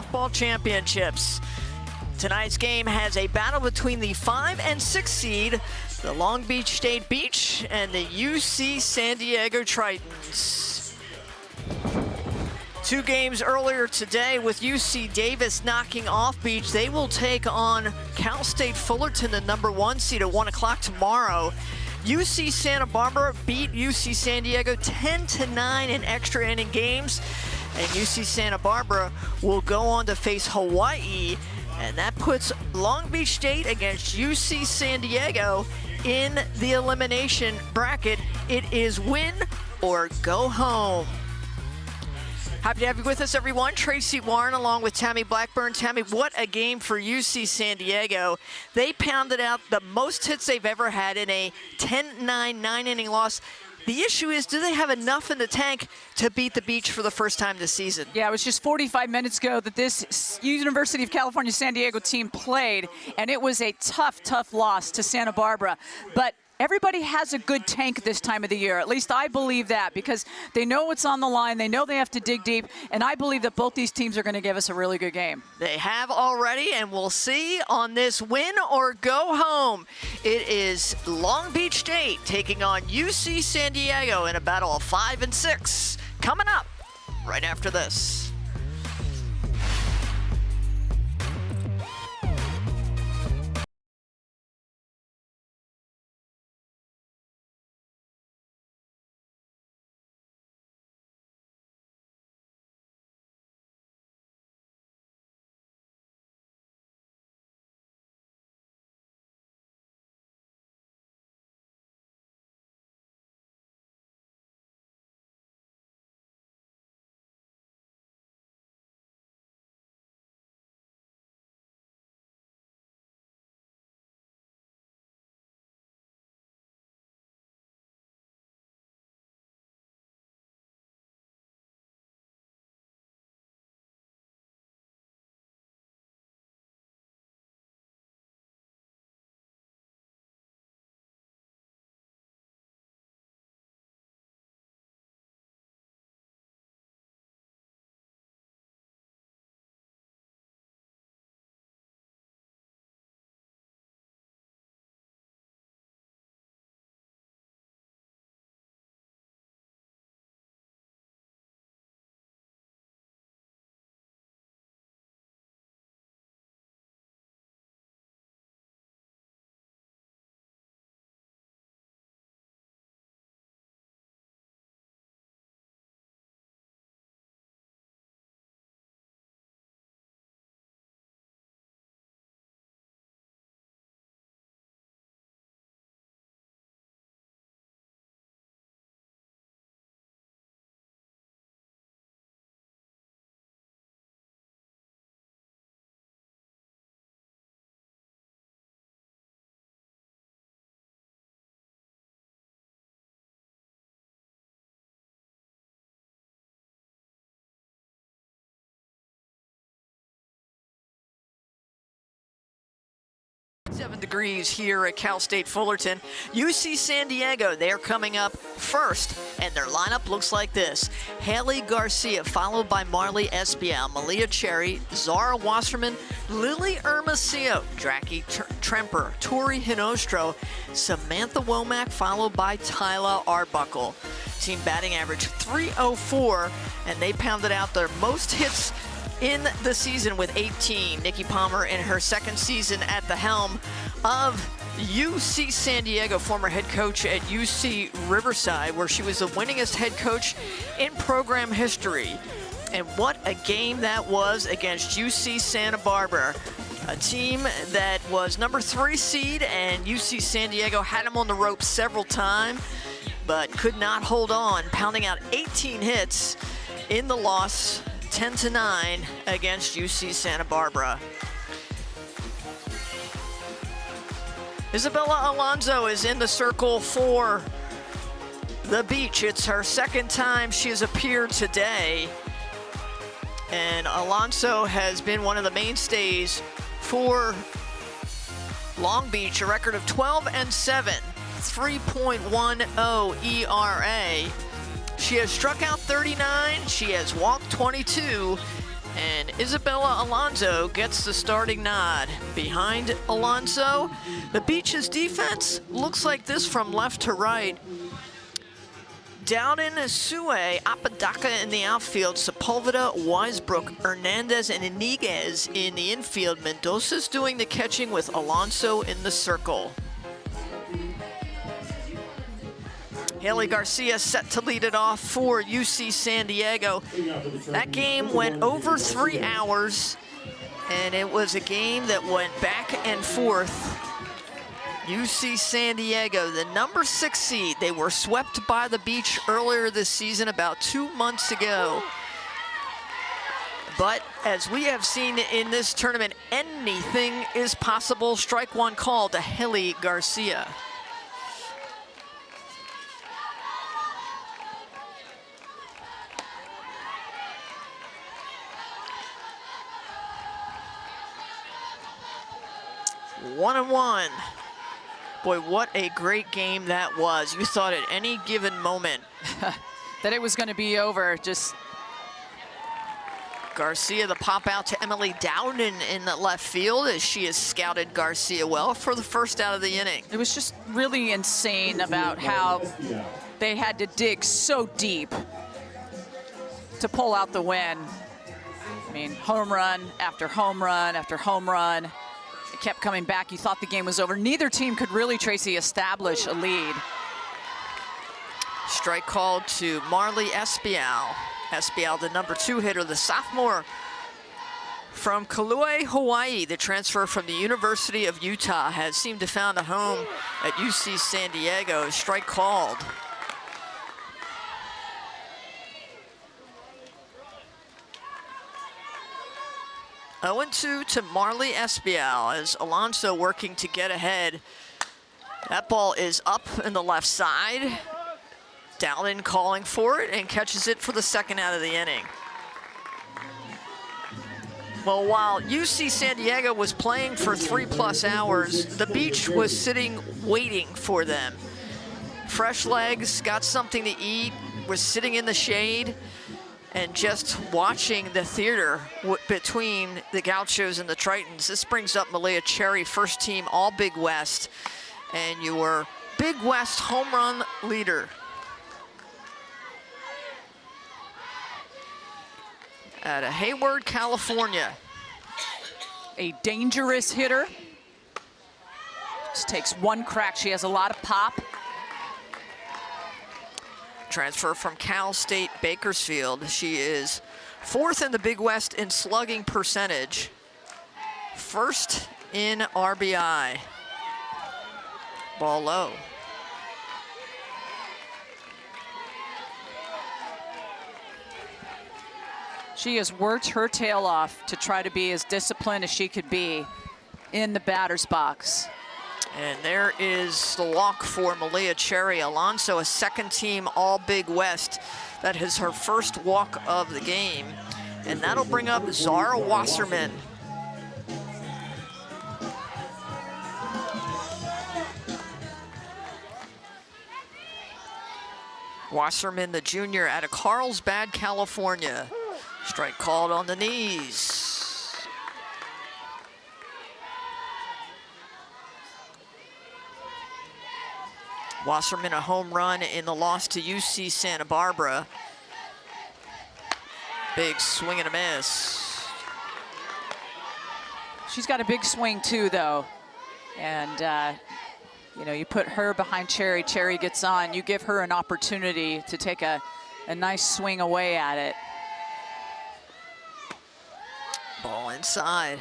Basketball Championships. Tonight's game has a battle between the 5 and 6 seed, the Long Beach State Beach, and the UC San Diego Tritons. 2 games earlier today with UC Davis knocking off Beach. They will take on Cal State Fullerton, the number 1 seed, at 1 o'clock tomorrow. UC Santa Barbara beat UC San Diego 10-9 in extra inning games. And UC Santa Barbara will go on to face Hawaii. And that puts Long Beach State against UC San Diego in the elimination bracket. It is win or go home. Happy to have you with us, everyone. Tracy Warren along with Tammy Blackburn. Tammy, what a game for UC San Diego. They pounded out the most hits they've ever had in a 10-9 9-inning loss. The issue is, do they have enough in the tank to beat the Beach for the first time this season? Yeah, it was just 45 minutes ago that this University of California San Diego team played, and it was a tough, tough loss to Santa Barbara. But everybody has a good tank this time of the year. At least I believe that, because they know what's on the line. They know they have to dig deep, and I believe that both these teams are going to give us a really good game. They have already, and we'll see on this win or go home. It is Long Beach State taking on UC San Diego in a battle of 5 and 6. Coming up right after this. Degrees here at Cal State Fullerton. UC San Diego, they're coming up first, and their lineup looks like this. Haley Garcia, followed by Marley Espial, Malia Cherry, Zara Wasserman, Lily Hermosillo, Jackie Tremper, Tori Hinostro, Samantha Womack, followed by Tyla Arbuckle. Team batting average .304, and they pounded out their most hits in the season with 18. Nikki Palmer in her second season at the helm of UC San Diego, former head coach at UC Riverside, where she was the winningest head coach in program history. And what a game that was against UC Santa Barbara, a team that was number 3 seed, and UC San Diego had them on the ropes several times, but could not hold on, pounding out 18 hits in the loss 10-9 against UC Santa Barbara. Isabella Alonso is in the circle for the Beach. It's her second time she has appeared today. And Alonso has been one of the mainstays for Long Beach, a record of 12-7, 3.10 ERA. She has struck out 39, she has walked 22, And Isabella Alonso gets the starting nod. Behind Alonso, the Beach's defense looks like this from left to right. Dowden, Sue, Apodaca in the outfield, Sepulveda, Weisbrook, Hernandez, and Iniguez in the infield. Mendoza's doing the catching with Alonso in the circle. Haley Garcia set to lead it off for UC San Diego. That game went over 3 hours, and it was a game that went back and forth. UC San Diego, the number 6 seed, they were swept by the Beach earlier this season, about 2 months ago. But as we have seen in this tournament, anything is possible. Strike one call to Haley Garcia. One and one. Boy, what a great game that was. You thought at any given moment that it was going to be over. Just Garcia, the pop out to Emily Dowden in the left field as she has scouted Garcia well for the first out of the inning. It was just really insane about how they had to dig so deep to pull out the win. I mean, home run after home run after home run. It kept coming back. You thought the game was over. Neither team could really, Tracy, establish a lead. Strike called to Marley Espial. Espial, the number 2 hitter, the sophomore from Kauai, Hawaii. The transfer from the University of Utah has seemed to found a home at UC San Diego. Strike called. Oh, 0-2 to Marley Espial as Alonso working to get ahead. That ball is up in the left side. Dowden calling for it and catches it for the second out of the inning. Well, while UC San Diego was playing for 3+ hours, the Beach was sitting waiting for them. Fresh legs, got something to eat, was sitting in the shade and just watching the theater between the Gauchos and the Tritons. This brings up Malia Cherry, first team All Big West, and your Big West home run leader. Out of Hayward, California. A dangerous hitter. Just takes one crack. She has a lot of pop. Transfer from Cal State Bakersfield. She is 4th in the Big West in slugging percentage. 1st in RBI. Ball low. She has worked her tail off to try to be as disciplined as she could be in the batter's box. And there is the walk for Malia Cherry. Alonso, a second team All Big West. That is her first walk of the game. And that'll bring up Zara Wasserman. Wasserman, the junior out of Carlsbad, California. Strike called on the knees. Wasserman, a home run in the loss to UC Santa Barbara. Big swing and a miss. She's got a big swing too, though. And, you know, you put her behind Cherry, Cherry gets on. You give her an opportunity to take a nice swing away at it. Ball inside.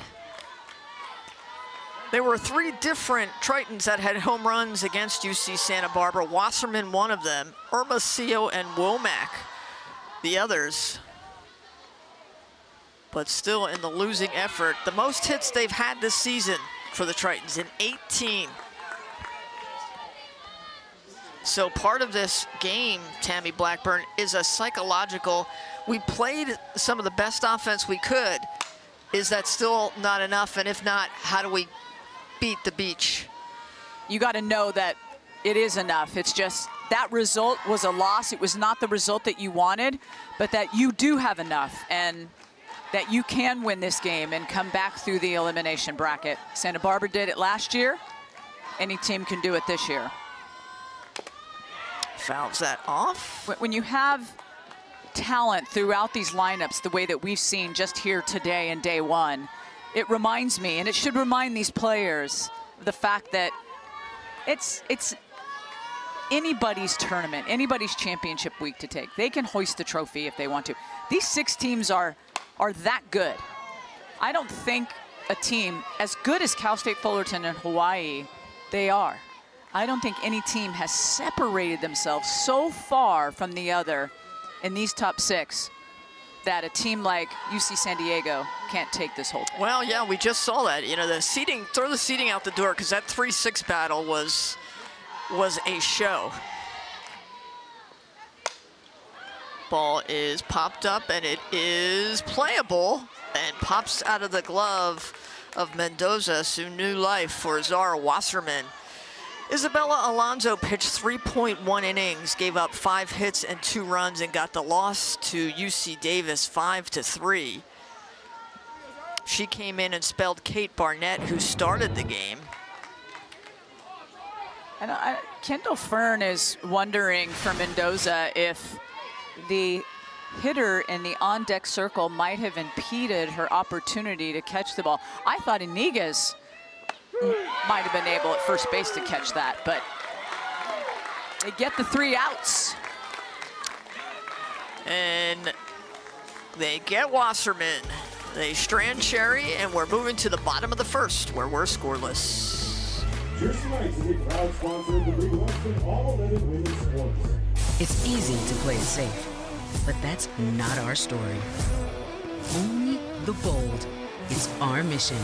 There were 3 different Tritons that had home runs against UC Santa Barbara. Wasserman, one of them. Hermosillo and Womack, the others. But still in the losing effort. The most hits they've had this season for the Tritons in 18. So part of this game, Tammy Blackburn, is a psychological, we played some of the best offense we could. Is that still not enough? And if not, how do we beat the Beach? You got to know that it is enough. It's just that result was a loss. It was not the result that you wanted, but that you do have enough. And that you can win this game and come back through the elimination bracket. Santa Barbara did it last year. Any team can do it this year. Fouls that off. When you have talent throughout these lineups the way that we've seen just here today in day one, it reminds me, and it should remind these players, of the fact that it's anybody's tournament, anybody's championship week to take. They can hoist the trophy if they want to. These 6 teams are that good. I don't think a team as good as Cal State Fullerton and Hawaii, they are. I don't think any team has separated themselves so far from the other in these top 6 that a team like UC San Diego can't take this whole thing. Well, yeah, we just saw that. You know, the seeding, throw the seeding out the door, because that 3-6 battle was a show. Ball is popped up, and it is playable, and pops out of the glove of Mendoza. So new life for Zara Wasserman. Isabella Alonso pitched 3.1 innings, gave up 5 hits and 2 runs, and got the loss to UC Davis 5-3. She came in and spelled Kate Barnett, who started the game. And Kendall Fern is wondering for Mendoza if the hitter in the on-deck circle might have impeded her opportunity to catch the ball. I thought Iniguez might have been able at first base to catch that, but they get the 3 outs. And they get Wasserman. They strand Cherry, and we're moving to the bottom of the first, where we're scoreless. Here's tonight to be proud sponsor of the Big West and all 11 women's sports. It's easy to play it safe, but that's not our story. Only the bold. It's our mission.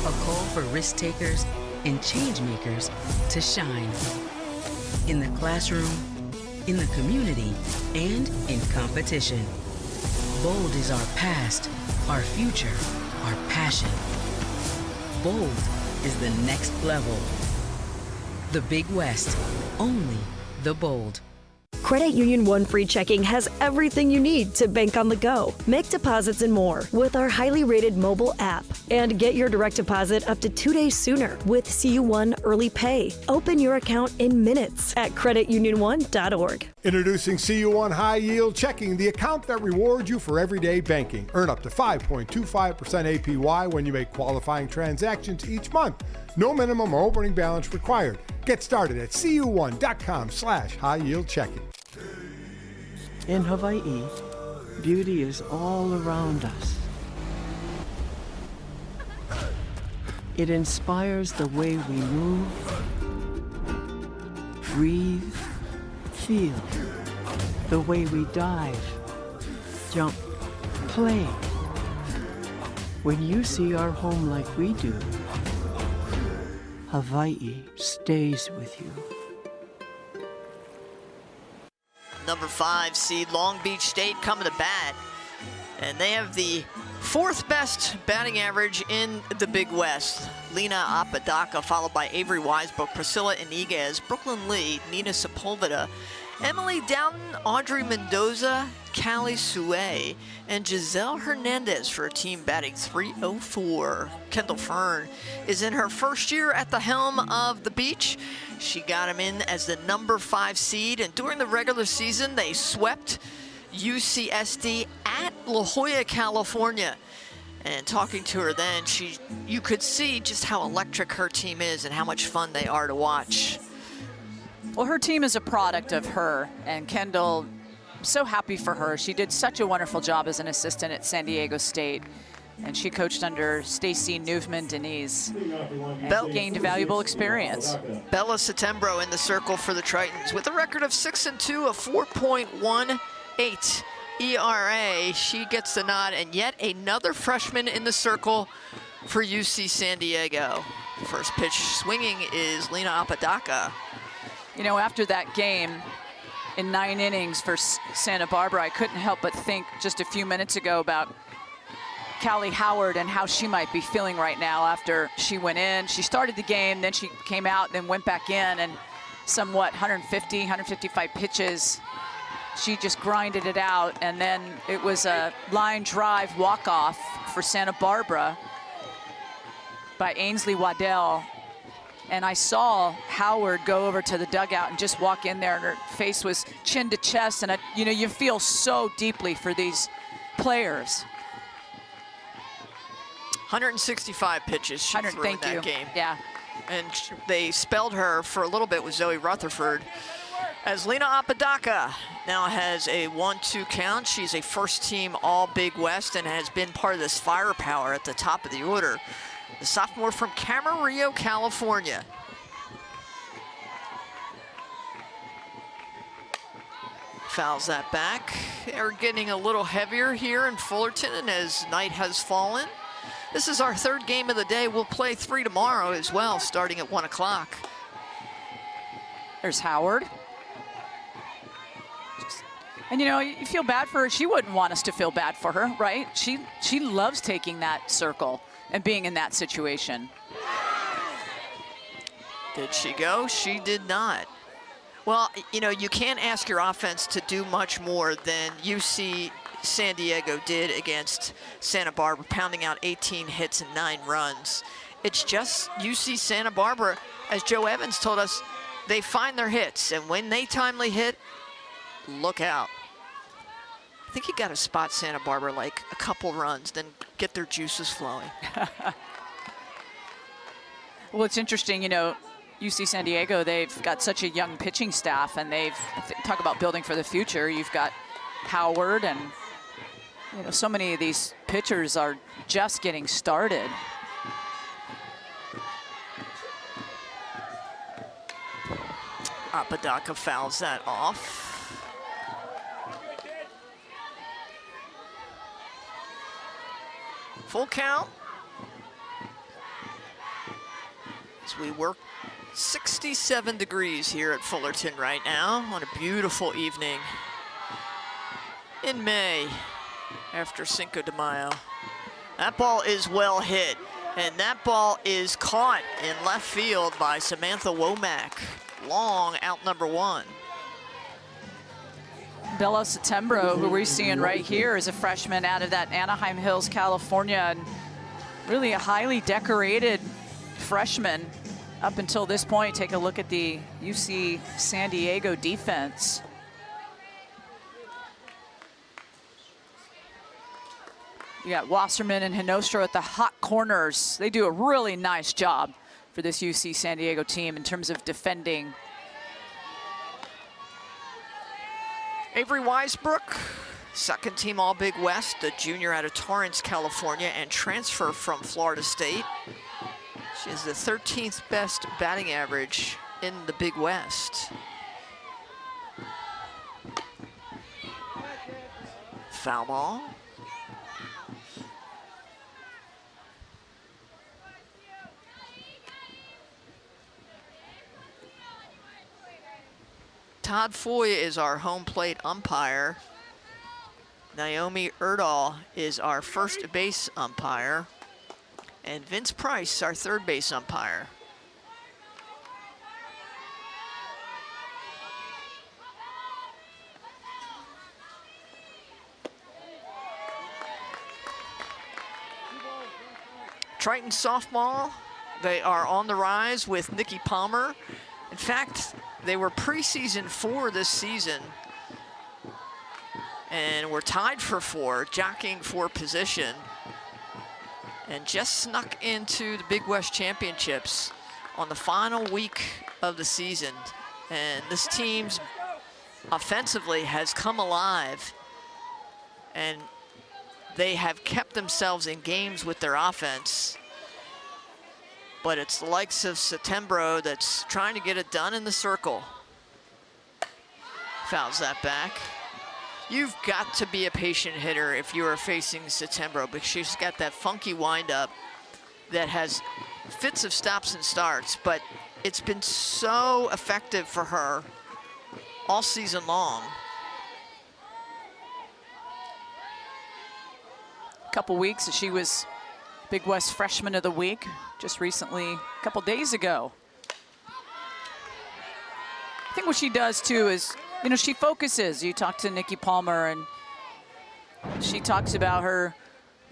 A call for risk takers and change makers to shine. In the classroom, in the community, and in competition. Bold is our past, our future, our passion. Bold is the next level. The Big West, only the bold. Credit Union One Free Checking has everything you need to bank on the go, make deposits and more with our highly rated mobile app. And get your direct deposit up to 2 days sooner with CU1 Early Pay. Open your account in minutes at creditunion1.org. Introducing CU1 High Yield Checking, the account that rewards you for everyday banking. Earn up to 5.25% APY when you make qualifying transactions each month. No minimum or opening balance required. Get started at cu1.com/high-yield-checking. In Hawaii, beauty is all around us. It inspires the way we move, breathe, feel, the way we dive, jump, play. When you see our home like we do, Hawaii stays with you. Number 5 seed Long Beach State coming to bat, and they have the 4th best batting average in the Big West. Lena Apodaca, followed by Avery Weisbrook, Priscilla Iniguez, Brooklyn Lee, Nina Sepulveda, Emily Dowden, Audrey Mendoza, Callie Sue, and Giselle Hernandez for a team batting .304. Kendall Fern is in her first year at the helm of the Beach. She got him in as the number 5 seed, and during the regular season, they swept UCSD at La Jolla, California. And talking to her then, you could see just how electric her team is and how much fun they are to watch. Well, her team is a product of her, and Kendall, so happy for her. She did such a wonderful job as an assistant at San Diego State, and she coached under Stacy Newman-Denise and gained valuable experience. Bella Setembro in the circle for the Tritons with a record of 6-2, a 4.18 ERA. She gets the nod, and yet another freshman in the circle for UC San Diego. First pitch swinging is Lena Apodaca. You know, after that game in 9 innings for Santa Barbara, I couldn't help but think just a few minutes ago about Callie Howard and how she might be feeling right now after she went in. She started the game, then she came out, then went back in, and somewhat 150, 155 pitches. she just grinded it out, and then it was a line drive walk-off for Santa Barbara by Ainsley Waddell. And I saw Howard go over to the dugout and just walk in there, and her face was chin to chest. And, you know, you feel so deeply for these players. 165 pitches she threw in that game. Yeah. And they spelled her for a little bit with Zoe Rutherford. As Lena Apodaca now has a 1-2 count. She's a first-team All-Big West and has been part of this firepower at the top of the order. The sophomore from Camarillo, California. Fouls that back. They're getting a little heavier here in Fullerton, and as night has fallen. This is our third game of the day. We'll play 3 tomorrow as well, starting at 1 o'clock. There's Howard. And, you know, you feel bad for her. She wouldn't want us to feel bad for her, right? She loves taking that circle and being in that situation. Did she go? She did not. Well, you know, you can't ask your offense to do much more than UC San Diego did against Santa Barbara, pounding out 18 hits and 9 runs. It's just UC Santa Barbara, as Joe Evans told us, they find their hits, and when they timely hit, look out. I think you got to spot Santa Barbara like a couple runs, then get their juices flowing. Well, it's interesting, you know, UC San Diego, they've got such a young pitching staff, and they've, talk about building for the future. You've got Howard, and, you know, so many of these pitchers are just getting started. Apodaca fouls that off. Full count. As we work 67 degrees here at Fullerton right now on a beautiful evening in May after Cinco de Mayo. That ball is well hit, and that ball is caught in left field by Samantha Womack. Long out number 1. Bella Setembro, who we're seeing right here, is a freshman out of that Anaheim Hills, California, and really a highly decorated freshman up until this point. Take a look at the UC San Diego defense. You got Wasserman and Hinostro at the hot corners. They do a really nice job for this UC San Diego team in terms of defending. Avery Weisbrook, second team All-Big West, a junior out of Torrance, California, and transfer from Florida State. She has the 13th best batting average in the Big West. Foul ball. Todd Foy is our home plate umpire. Naomi Erdahl is our first base umpire. And Vince Price, our third base umpire. Triton softball, they are on the rise with Nikki Palmer. In fact, they were preseason 4 this season, and were tied for 4, jockeying for position, and just snuck into the Big West Championships on the final week of the season. And this team's offensively has come alive, and they have kept themselves in games with their offense. But it's the likes of Setembro that's trying to get it done in the circle. Fouls that back. You've got to be a patient hitter if you are facing Setembro, because she's got that funky windup that has fits of stops and starts, but it's been so effective for her all season long. A couple weeks that she was Big West Freshman of the Week just recently, a couple days ago. I think what she does too is you know, she focuses. You talk to Nikki Palmer, and she talks about her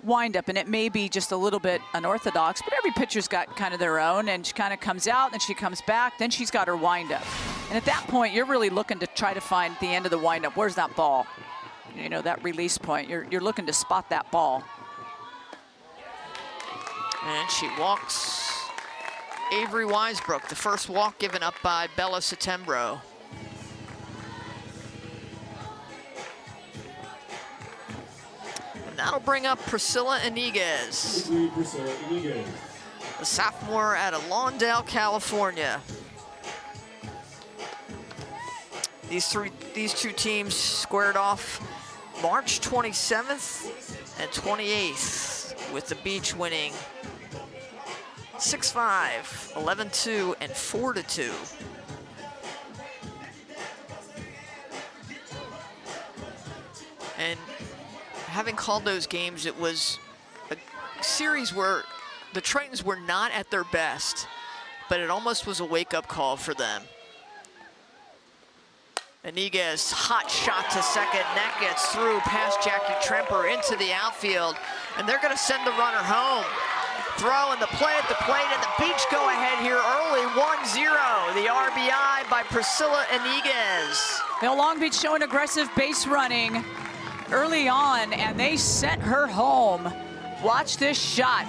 windup, and it may be just a little bit unorthodox, but every pitcher's got kind of their own, and she kind of comes out, then she comes back, then she's got her windup. And at that point, you're really looking to try to find the end of the windup. Where's that ball? You know, that release point. You're looking to spot that ball. And she walks Avery Weisbrook, the first walk given up by Bella Setembro. That'll bring up Priscilla Iniguez, the sophomore out of Lawndale, California. These two teams squared off March 27th and 28th, with the Beach winning 6-5, 11-2, and 4-2. And having called those games, it was a series where the Tritons were not at their best, but it almost was a wake-up call for them. Iniguez, hot shot to second, and that gets through past Jackie Tremper into the outfield, and they're gonna send the runner home. Throw and the play at the plate, and the Beach go ahead here early, 1-0. The RBI by Priscilla Iniguez. Now Long Beach showing aggressive base running early on, and they sent her home. Watch this shot.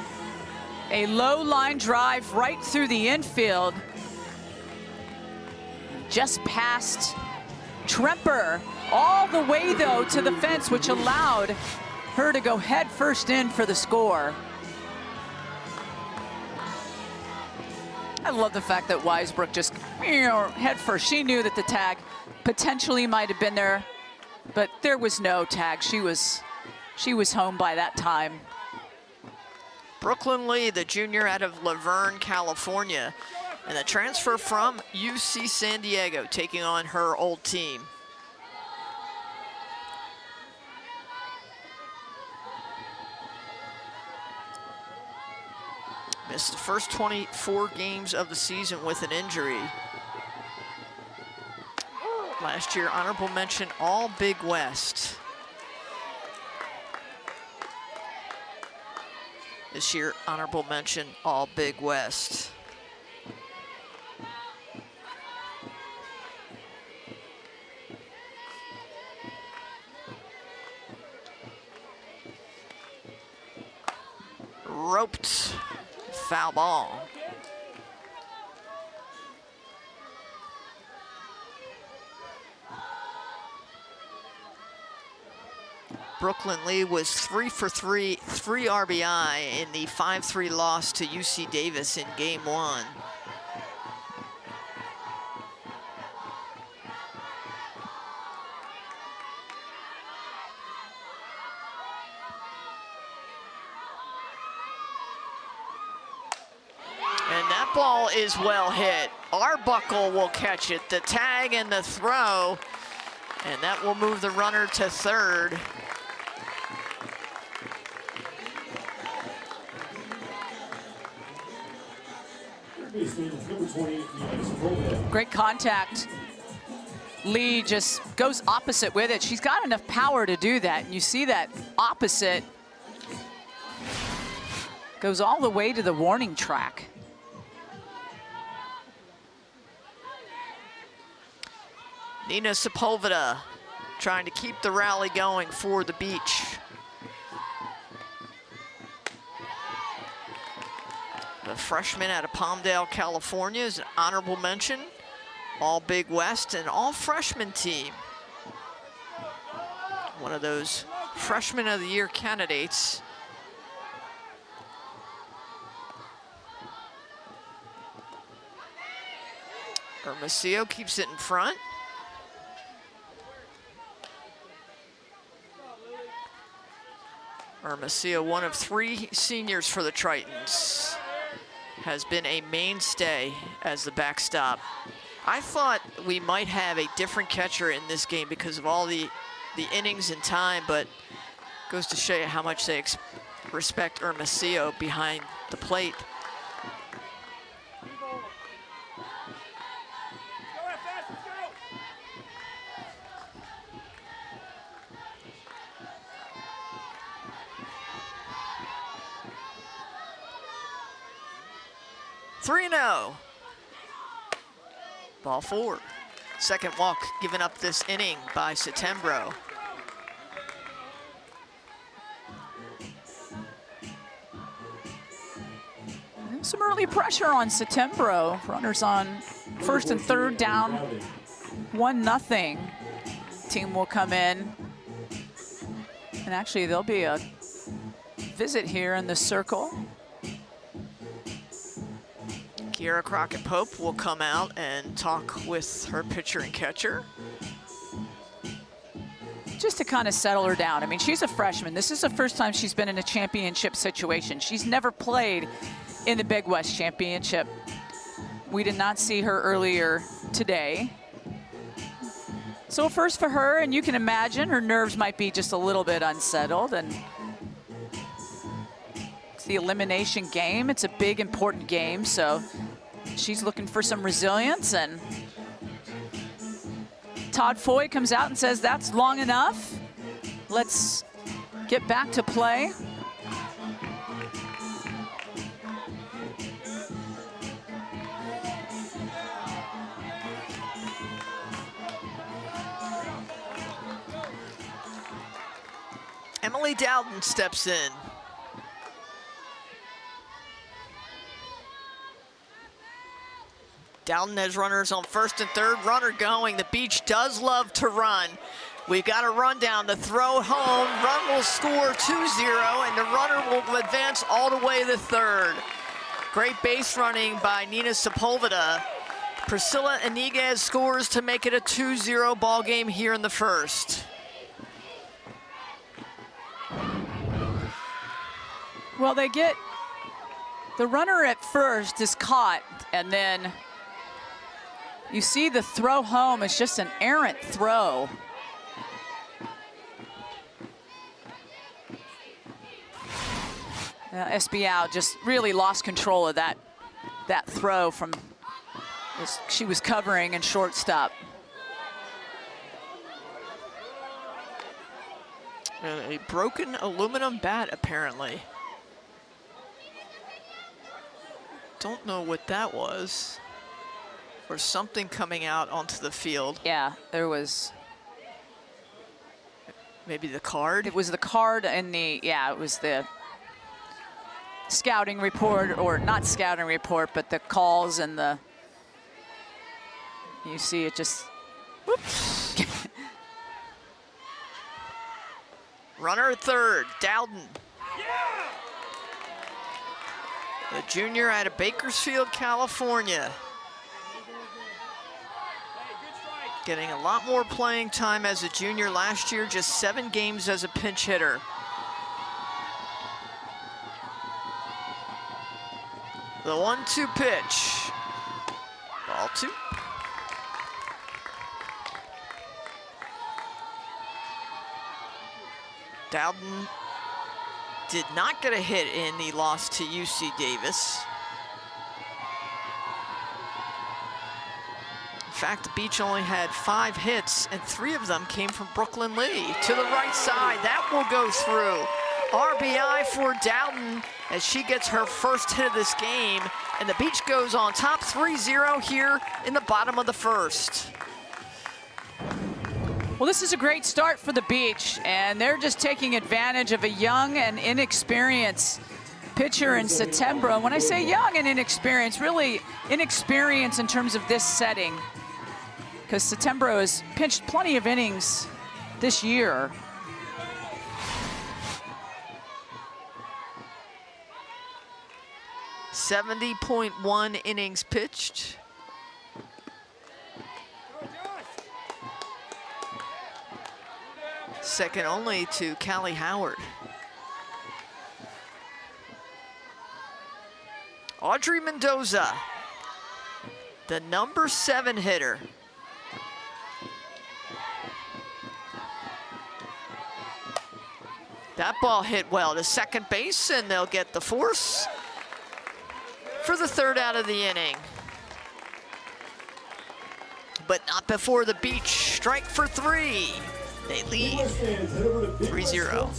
A low line drive right through the infield. Just past Tremper, all the way though to the fence, which allowed her to go head first in for the score. I love the fact that Weisbrook just, head first. She knew that the tag potentially might have been there, but there was no tag. She was home by that time. Brooklyn Lee, the junior out of Laverne, California, and the transfer from UC San Diego, taking on her old team. Missed the first 24 games of the season with an injury. Last year, honorable mention, all Big West. This year, honorable mention, all Big West. Roped, foul ball. Brooklyn Lee was 3 for 3, 3 RBI in the 5-3 loss to UC Davis in game 1. And that ball is well hit. Arbuckle will catch it, the tag and the throw, and that will move the runner to third. Great contact. Lee just goes opposite with it. She's got enough power to do that. And you see that opposite goes all the way to the warning track. Nina Sepulveda trying to keep the rally going for the Beach. The freshman out of Palmdale, California is an honorable mention. All Big West and all freshman team. One of those freshman of the year candidates. Hermosillo keeps it in front. Hermosillo, one of 3 seniors for the Tritons, has been a mainstay as the backstop. I thought we might have a different catcher in this game because of all the innings and time, but goes to show you how much they respect Hermosillo behind the plate. 3-0. Ball 4. Second walk given up this inning by Setembro. Some early pressure on Setembro. Runners on first and third, down 1-0. Team will come in. And actually, there'll be a visit here in the circle. Kiera Crockett-Pope will come out and talk with her pitcher and catcher. Just to kind of settle her down. I mean, she's a freshman. This is the first time she's been in a championship situation. She's never played in the Big West Championship. We did not see her earlier today. So first for her, and you can imagine her nerves might be just a little bit unsettled. And it's the elimination game. It's a big, important game. So she's looking for some resilience. And Todd Foy comes out and says, that's long enough. Let's get back to play. Emily Dowden steps in. Dowden has runners on first and third. Runner going. The Beach does love to run. We've got a rundown. The throw home. Run will score 2-0, and the runner will advance all the way to third. Great base running by Nina Sepulveda. Priscilla Iniguez scores to make it a 2-0 ball game here in the first. Well, they get the runner at first is caught, and then you see the throw home. It's just an errant throw. Espiau just really lost control of that throw from she was covering and shortstop. A broken aluminum bat, apparently. Don't know what that was. Or something coming out onto the field. Yeah, there was. Maybe the card? It was the card and it was the scouting report, or not scouting report, but the calls and the, you see it just, whoops. Runner at third, Dowden. The junior out of Bakersfield, California. Getting a lot more playing time as a junior last year, just 7 games as a pinch hitter. The 1-2 pitch. Ball 2. Dowden did not get a hit in the loss to UC Davis. In fact, the Beach only had 5 hits, and 3 of them came from Brooklyn Lee. To the right side, that will go through. RBI for Dowden as she gets her first hit of this game, and the Beach goes on top 3-0 here in the bottom of the first. Well, this is a great start for the Beach, and they're just taking advantage of a young and inexperienced pitcher in Setembro. And when I say young and inexperienced, really inexperienced in terms of this setting, because Setembro has pitched plenty of innings this year. .1 innings pitched. Second only to Callie Howard. Audrey Mendoza, the number 7 hitter. That ball hit well to second base, and they'll get the force for the third out of the inning. But not before the Beach strike for 3. They lead 3-0.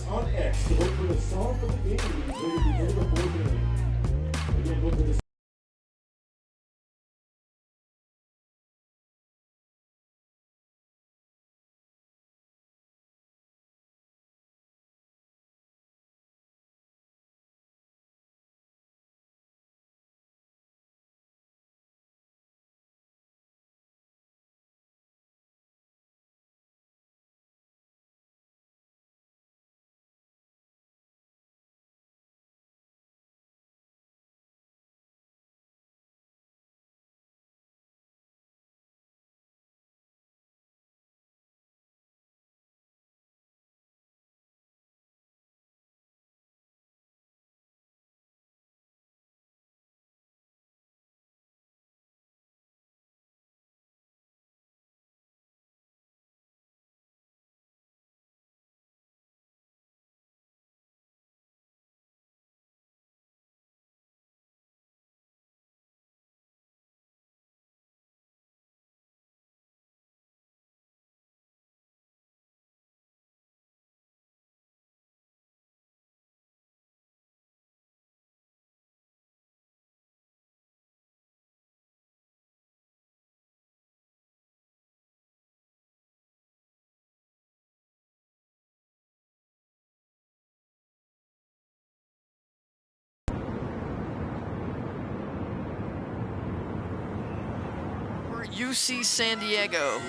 UC San Diego.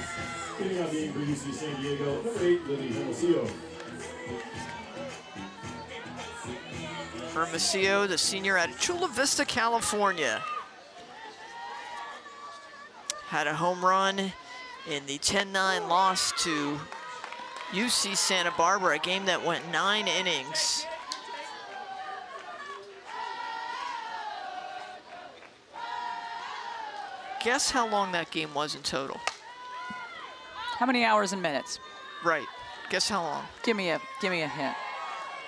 Getting out the game for UC San Diego, number 8, Lily Hermosillo. Hermosillo, the senior out of Chula Vista, California. Had a home run in the 10-9 loss to UC Santa Barbara, a game that went 9 innings. Guess how long that game was in total? How many hours and minutes? Right. Guess how long? Give me a hint.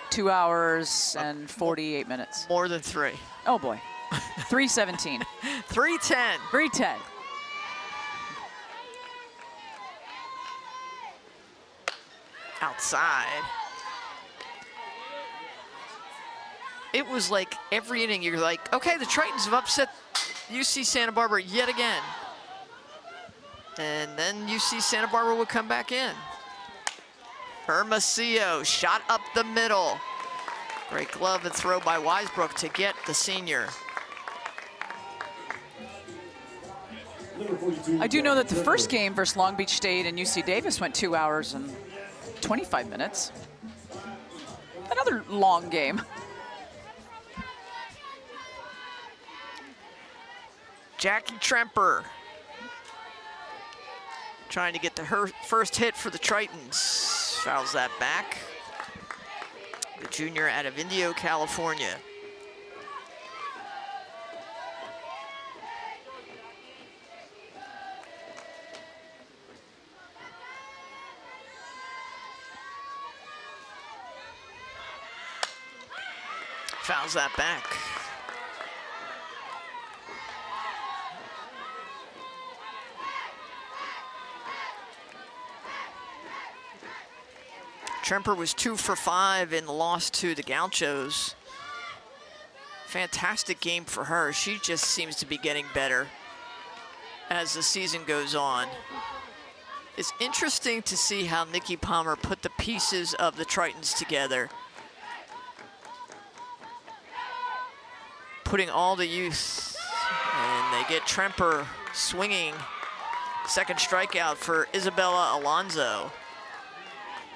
2 hours and 48 minutes. More than 3. Oh boy. 3:17. 3:10. 3:10. Outside. It was like every inning you're like, okay, the Tritons have upset UC Santa Barbara yet again. And then UC Santa Barbara would come back in. Hermosillo, shot up the middle. Great glove and throw by Weisbrook to get the senior. I do know that the first game versus Long Beach State and UC Davis went 2 hours and 25 minutes. Another long game. Jackie Tremper trying to get her first hit for the Tritons. Fouls that back. The junior out of Indio, California. Fouls that back. Tremper was 2 for 5 in the loss to the Gauchos. Fantastic game for her. She just seems to be getting better as the season goes on. It's interesting to see how Nikki Palmer put the pieces of the Tritons together. Putting all the youth, and they get Tremper swinging. Second strikeout for Isabella Alonso.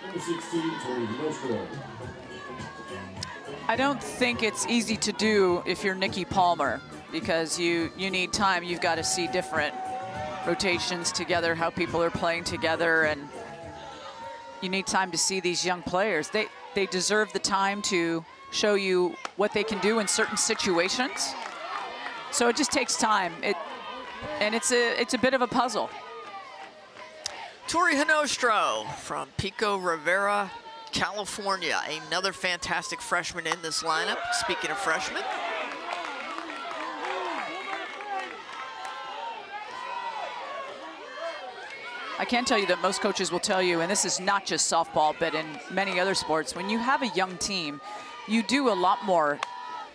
Number 16, Tori Nostro. I don't think it's easy to do if you're Nikki Palmer, because you need time. You've got to see different rotations together, how people are playing together, and you need time to see these young players. They deserve the time to show you what they can do in certain situations. So it just takes time. It's a bit of a puzzle. Tori Hinostro from Pico Rivera, California. Another fantastic freshman in this lineup. Speaking of freshmen. I can tell you that most coaches will tell you, and this is not just softball, but in many other sports, when you have a young team, you do a lot more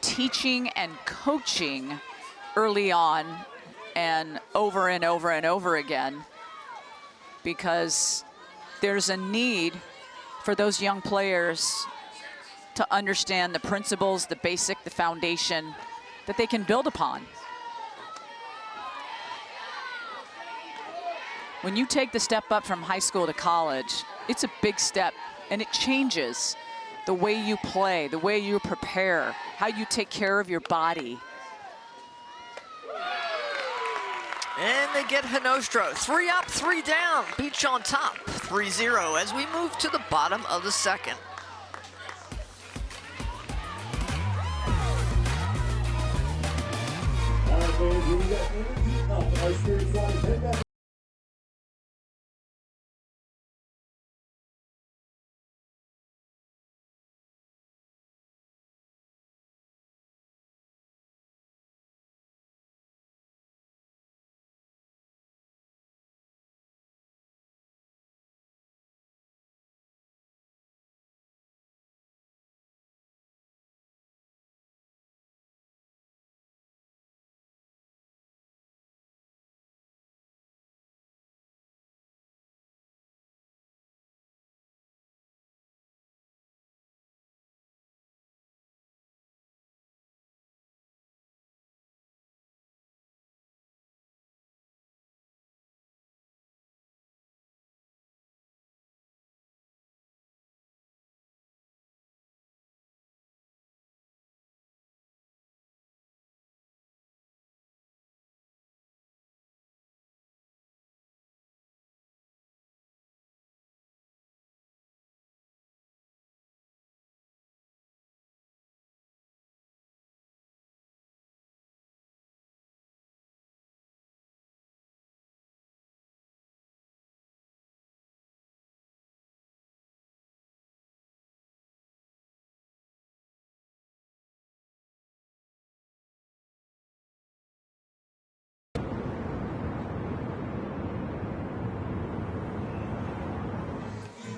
teaching and coaching early on and over and over and over again, because there's a need for those young players to understand the principles, the basic, the foundation that they can build upon. When you take the step up from high school to college, it's a big step, and it changes the way you play, the way you prepare, how you take care of your body. And they get Hinostro. 3 up, 3 down. Beach on top, 3-0 as we move to the bottom of the second. All right, fans, we got energy up. Our spirits want to head back.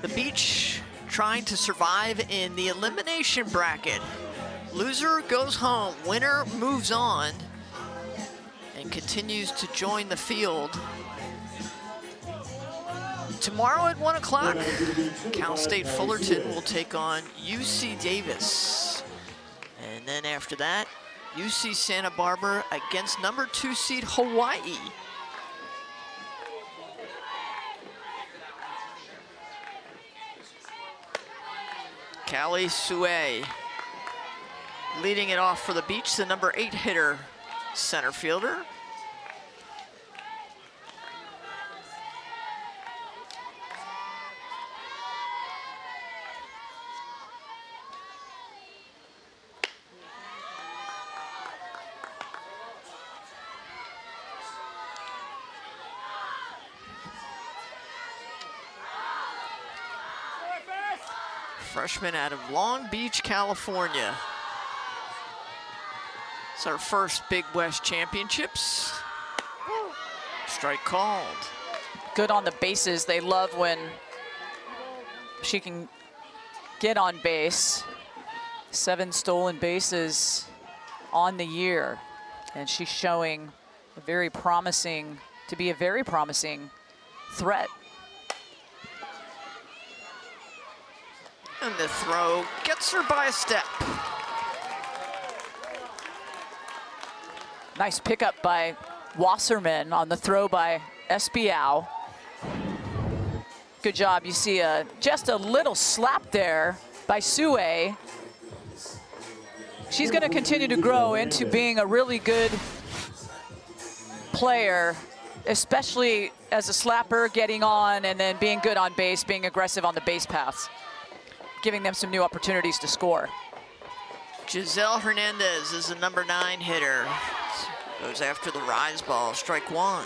The Beach trying to survive in the elimination bracket. Loser goes home, winner moves on and continues to join the field. Tomorrow at 1 o'clock, Cal State Fullerton will take on UC Davis. And then after that, UC Santa Barbara against number 2 seed Hawaii. Callie Sue leading it off for the Beach, the number 8 hitter, center fielder. Freshman out of Long Beach, California. It's our first Big West Championships. Strike called. Good on the bases. They love when she can get on base. 7 stolen bases on the year. And she's showing to be a very promising threat. And the throw gets her by a step. Nice pickup by Wasserman on the throw by Espiau. Good job. You see just a little slap there by Sue. She's going to continue to grow into being a really good player, especially as a slapper, getting on and then being good on base, being aggressive on the base paths, giving them some new opportunities to score. Giselle Hernandez is the number 9 hitter. Goes after the rise ball, strike 1.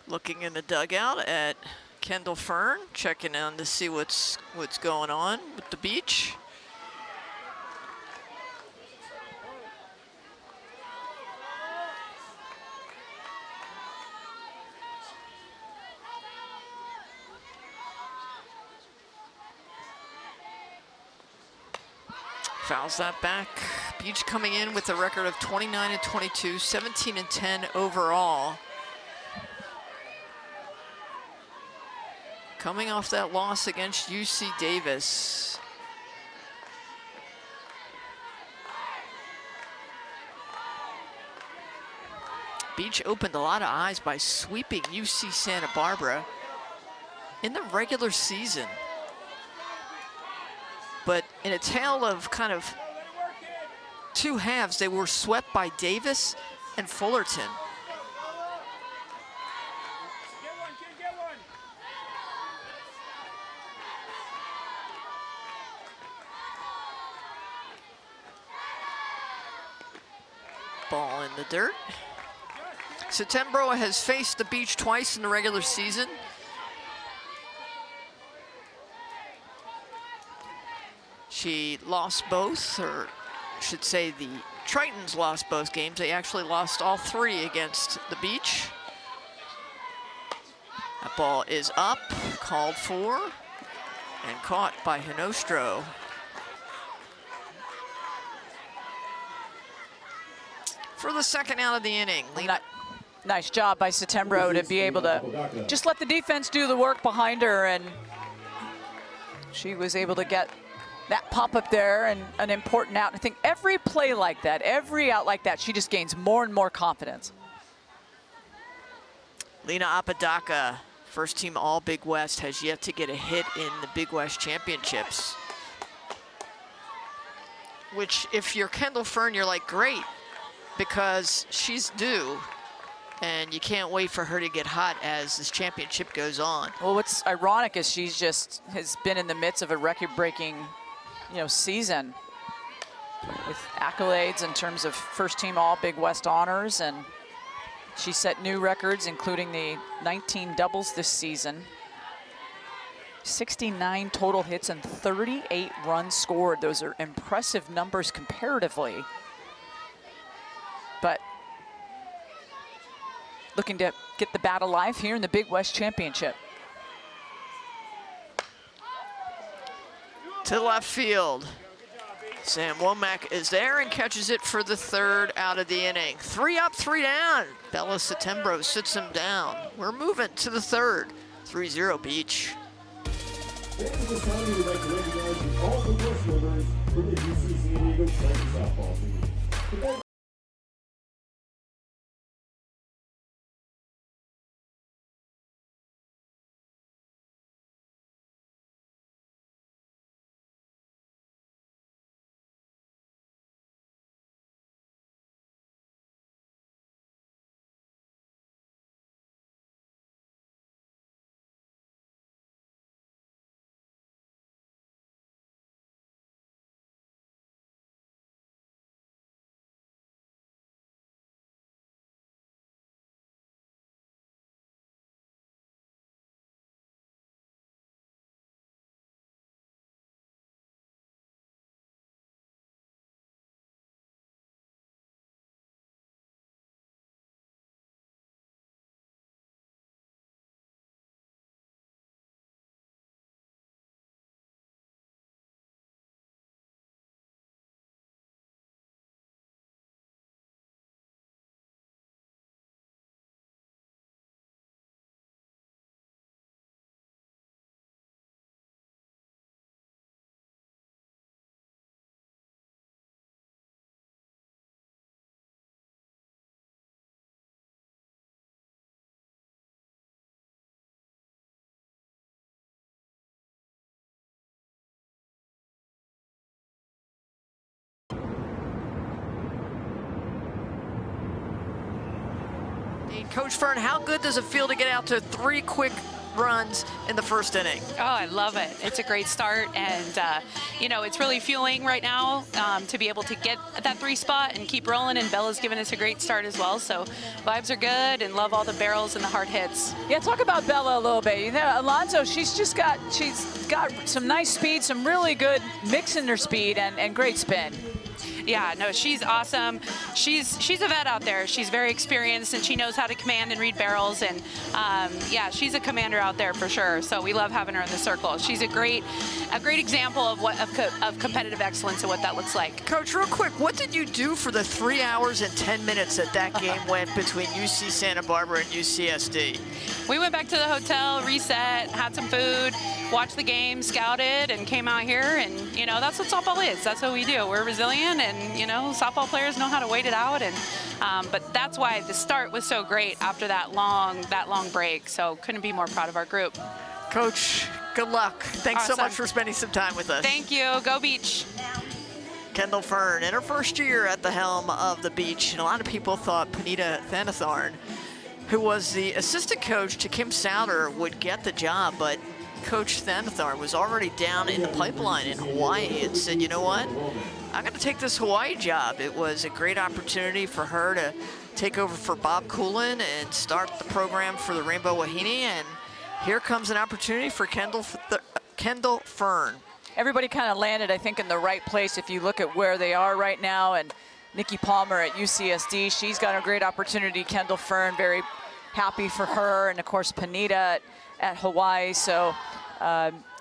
Looking in the dugout at Kendall Fern, checking on to see what's going on with the Beach. Fouls that back. Beach coming in with a record of 29-22, 17-10 overall. Coming off that loss against UC Davis. Beach opened a lot of eyes by sweeping UC Santa Barbara in the regular season. But in a tale of kind of 2 halves, they were swept by Davis and Fullerton. Ball in the dirt. Setembro has faced the Beach twice in the regular season. She lost both, or I should say the Tritons lost both games. They actually lost all 3 against the Beach. That ball is up, called for, and caught by Hinostro. For the second out of the inning. Nice job by Setembro to be able to just let the defense do the work behind her, and she was able to get that pop up there and an important out. I think every play like that, every out like that, she just gains more and more confidence. Lena Apodaca, first team All Big West, has yet to get a hit in the Big West Championships. Which, if you're Kendall Fern, you're like, great, because she's due. And you can't wait for her to get hot as this championship goes on. Well, what's ironic is she's just has been in the midst of a record-breaking, season with accolades in terms of first team All Big West honors, and she set new records, including the 19 doubles this season. 69 total hits and 38 runs scored. Those are impressive numbers comparatively. But looking to get the bat alive here in the Big West Championship. To left field. Sam Womack is there and catches it for the third out of the inning. 3 up, 3 down. Bella Setembro sits him down. We're moving to the third. 3-0 Beach. Fans of the county would like to recognize all the first members from the UC San Diego Triton softball team. Coach Fern, how good does it feel to get out to 3 quick runs in the first inning? Oh, I love it. It's a great start, and you know, it's really fueling right now to be able to get at that 3 spot and keep rolling, and Bella's given us a great start as well, so vibes are good, and love all the barrels and the hard hits. Yeah, talk about Bella a little bit. You know, Alonso, she's got some nice speed, some really good mix in her speed, and great spin. Yeah, no, she's awesome. She's a vet out there. She's very experienced, and she knows how to command and read barrels, and yeah, she's a commander out there for sure. So we love having her in the circle. She's a great example of competitive excellence and what that looks like. Coach, real quick, what did you do for the 3 hours and 10 minutes that game went between UC Santa Barbara and UCSD? We went back to the hotel, reset, had some food, watched the game, scouted, and came out here, and you know, that's what softball is. That's what we do. We're resilient, and you know, softball players know how to wait it out, and but that's why the start was so great after that long break. So couldn't be more proud of our group. Coach, good luck. Thanks so much for spending some time with us. Thank you. Go Beach. Kendall Fern in her first year at the helm of the Beach, and a lot of people thought Panita Thanatharn, who was the assistant coach to Kim Souter, would get the job, but Coach Thanatharn was already down in the pipeline in Hawaii and said, you know what, I'm going to take this Hawaii job. It was a great opportunity for her to take over for Bob Coolin and start the program for the Rainbow Wahine, and here comes an opportunity for Kendall Fern. Everybody kind of landed, I think, in the right place if you look at where they are right now. And Nikki Palmer at UCSD, she's got a great opportunity. Kendall Fern, very happy for her, and of course Panita at Hawaii. So,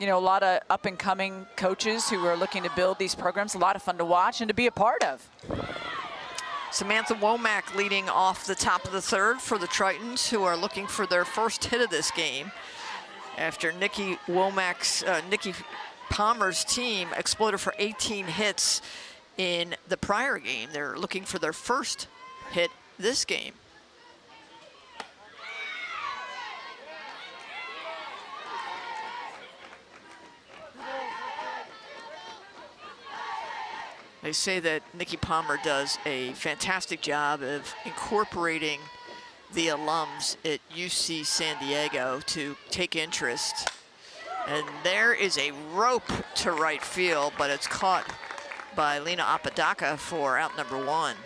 you know, a lot of up-and-coming coaches who are looking to build these programs. A lot of fun to watch and to be a part of. Samantha Womack leading off the top of the third for the Tritons, who are looking for their first hit of this game after Nikki Palmer's team exploded for 18 hits in the prior game. They're looking for their first hit this game. They say that Nikki Palmer does a fantastic job of incorporating the alums at UC San Diego to take interest. And there is a rope to right field, but it's caught by Lena Apodaca for out number 1.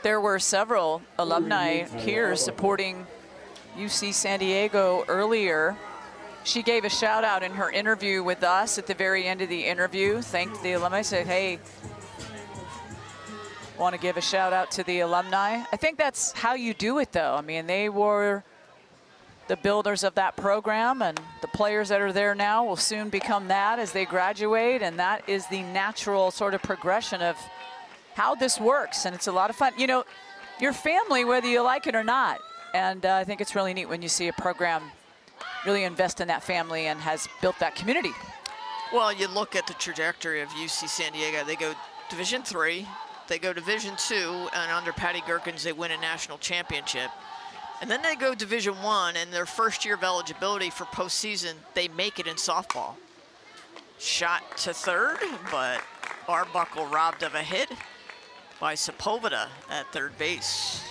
There were several alumni here supporting UC San Diego earlier she gave a shout out in her interview with us at the very end of the interview, thanked the alumni, said, hey, want to give a shout out to the alumni. I think that's how you do it, though. I mean, they were the builders of that program, and the players that are there now will soon become that as they graduate, and that is the natural sort of progression of how this works, and it's a lot of fun. You know, your family, whether you like it or not, and I think it's really neat when you see a program really invest in that family and has built that community. Well, you look at the trajectory of UC San Diego. They go Division III, they go Division II, and under Patty Gerkens, they win a national championship. And then they go Division I, and their first year of eligibility for postseason, they make it in softball. Shot to third, but Arbuckle robbed of a hit by Sepulveda at third base.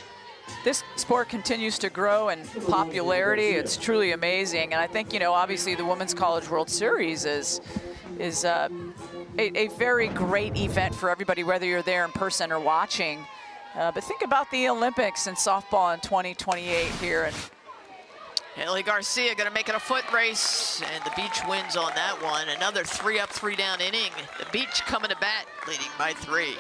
This sport continues to grow in popularity. It's truly amazing. And I think, you know, obviously the Women's College World Series is a very great event for everybody, whether you're there in person or watching. But think about the Olympics and softball in 2028 here. And Haley Garcia going to make it a foot race, and the Beach wins on that one. Another 3-up, 3-down inning. The Beach coming to bat, leading by 3.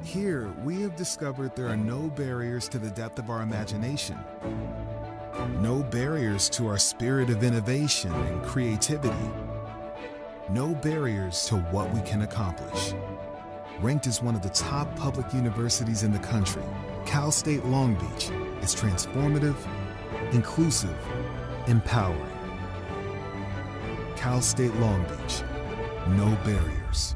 Here, we have discovered there are no barriers to the depth of our imagination. No barriers to our spirit of innovation and creativity. No barriers to what we can accomplish. Ranked as one of the top public universities in the country, Cal State Long Beach is transformative, inclusive, empowering. Cal State Long Beach, no barriers.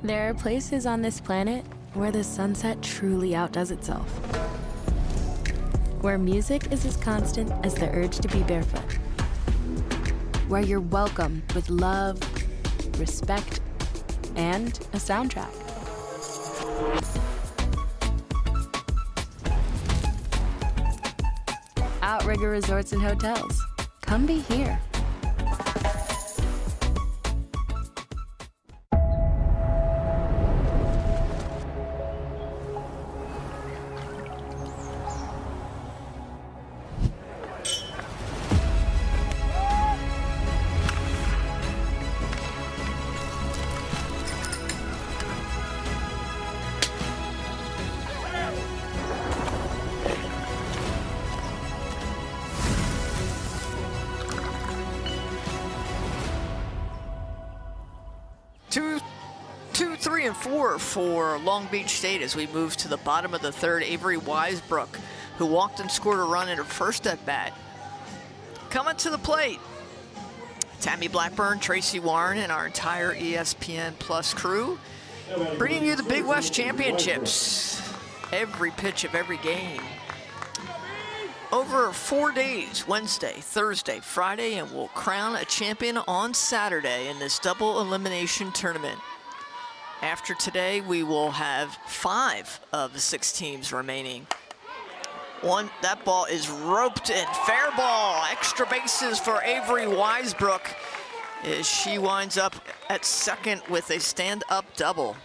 There are places on this planet where the sunset truly outdoes itself. Where music is as constant as the urge to be barefoot. Where you're welcome with love, respect, and a soundtrack. Outrigger Resorts and Hotels. Come be here. Two, 3, and 4 for Long Beach State as we move to the bottom of the third. Avery Weisbrook, who walked and scored a run in her first at bat, coming to the plate. Tammy Blackburn, Tracy Warren, and our entire ESPN Plus crew, bringing you the Big West Championships. Every pitch of every game. Over 4 days, Wednesday, Thursday, Friday, and we'll crown a champion on Saturday in this double elimination tournament. After today, we will have 5 of the 6 teams remaining. That ball is roped in. Fair ball. Extra bases for Avery Weisbrook as she winds up at second with a stand-up double.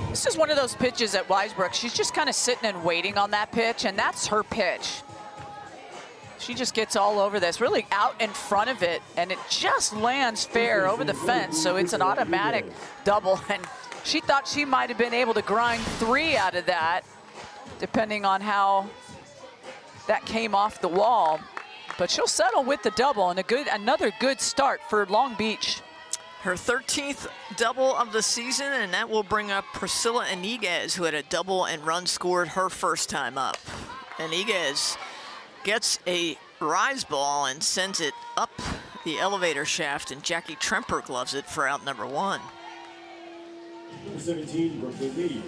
this is one of those pitches at Weisbrook. She's just kind of sitting and waiting on that pitch, and that's her pitch. She just gets all over this, really out in front of it, and it just lands fair over the fence, so it's an automatic double. And she thought she might have been able to grind 3 out of that, depending on how that came off the wall. But she'll settle with the double, and another good start for Long Beach. Her 13th double of the season, and that will bring up Priscilla Iniguez, who had a double and run scored her first time up. Iniguez gets a rise ball and sends it up the elevator shaft, and Jackie Tremper gloves it for out number 1. Number 17, Brooklyn Lee.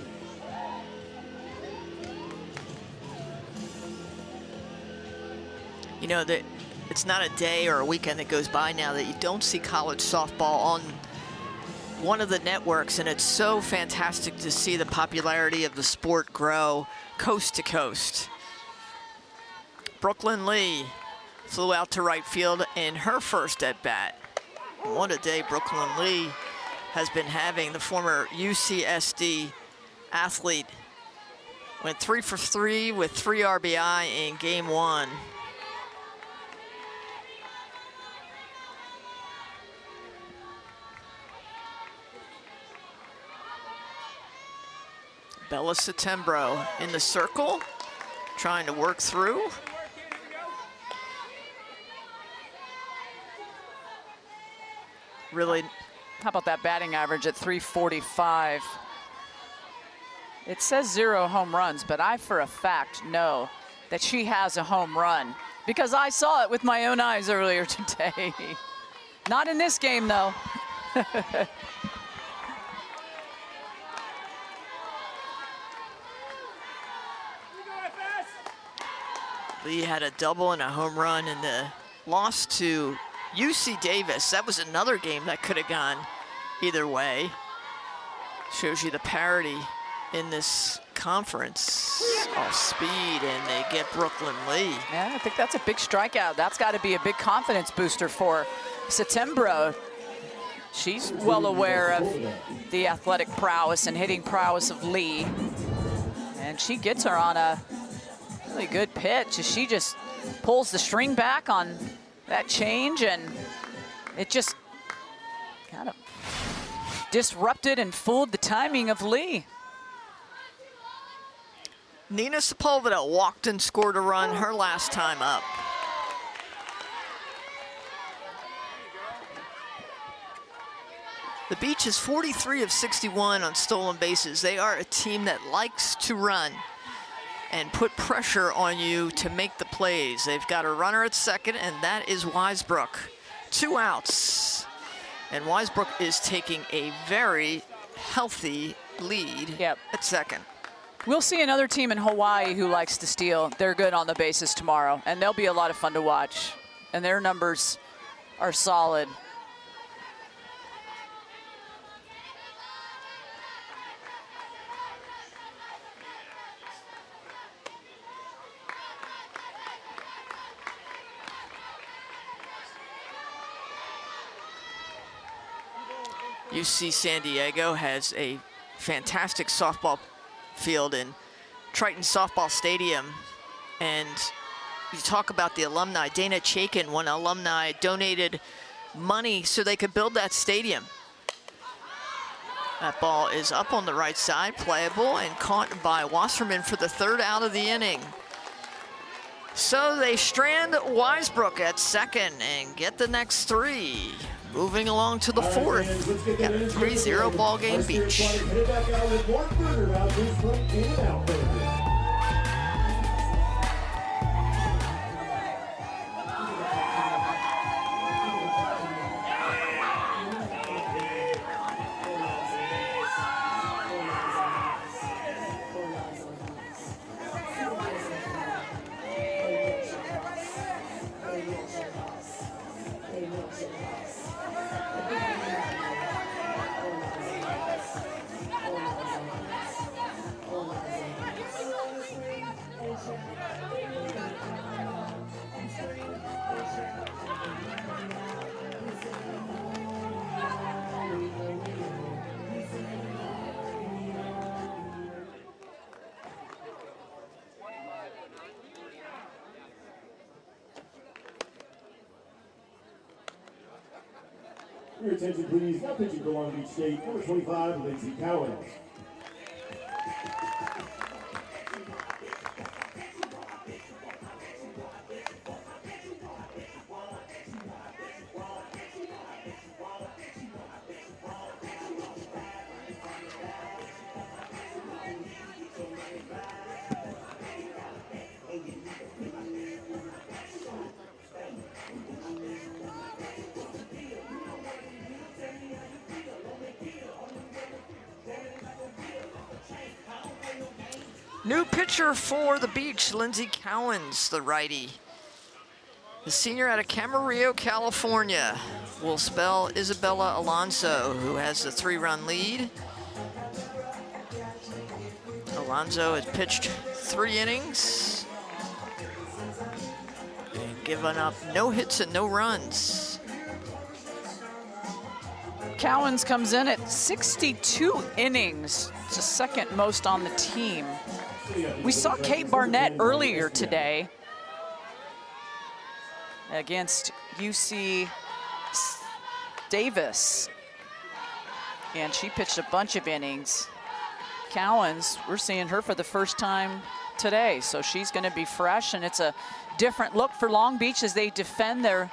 You know, that it's not a day or a weekend that goes by now that you don't see college softball on one of the networks, and it's so fantastic to see the popularity of the sport grow coast to coast. Brooklyn Lee flew out to right field in her first at bat. What a day Brooklyn Lee has been having. The former UCSD athlete went 3 for 3 with 3 RBI in game 1. Bella Setembro in the circle, trying to work through. Really, How about that batting average at 345? It says 0 home runs, but I for a fact know that she has a home run because I saw it with my own eyes earlier today. Not in this game, though. Lee had a double and a home run in the loss to UC Davis. That was another game that could have gone either way. Shows you the parity in this conference. Off speed, and they get Brooklyn Lee. Yeah, I think that's a big strikeout. That's got to be a big confidence booster for Setembro. She's well aware of the athletic prowess and hitting prowess of Lee. And she gets her on a really good pitch as she just pulls the string back on that change, and it just kind of disrupted and fooled the timing of Lee. Nina Sepulveda walked and scored a run her last time up. The Beach is 43 of 61 on stolen bases. They are a team that likes to run and put pressure on you to make the plays. They've got a runner at second, and that is Weisbrook. 2 outs. And Weisbrook is taking a very healthy lead at second. We'll see another team in Hawaii who likes to steal. They're good on the bases tomorrow, and they'll be a lot of fun to watch. And their numbers are solid. UC San Diego has a fantastic softball field in Triton Softball Stadium. And you talk about the alumni. Dana Chaikin, one alumni, donated money so they could build that stadium. That ball is up on the right side, playable, and caught by Wasserman for the 3rd out of the inning. So they strand Weisbrook at second and get the next 3. Moving along to the 4th. Got a 3-0 ball game Beach. Your attention, please. Now pitching for Long Beach State, number 25, Lindsey Cowens. New pitcher for the Beach, Lindsey Cowens, the righty. The senior out of Camarillo, California, will spell Isabella Alonso, who has the 3-run lead. Alonso has pitched 3 innings and given up no hits and no runs. Cowens comes in at 62 innings. It's the second most on the team. We saw Kate Barnett earlier today against UC Davis, and she pitched a bunch of innings. Cowens, we're seeing her for the first time today, so she's going to be fresh, and it's a different look for Long Beach as they defend their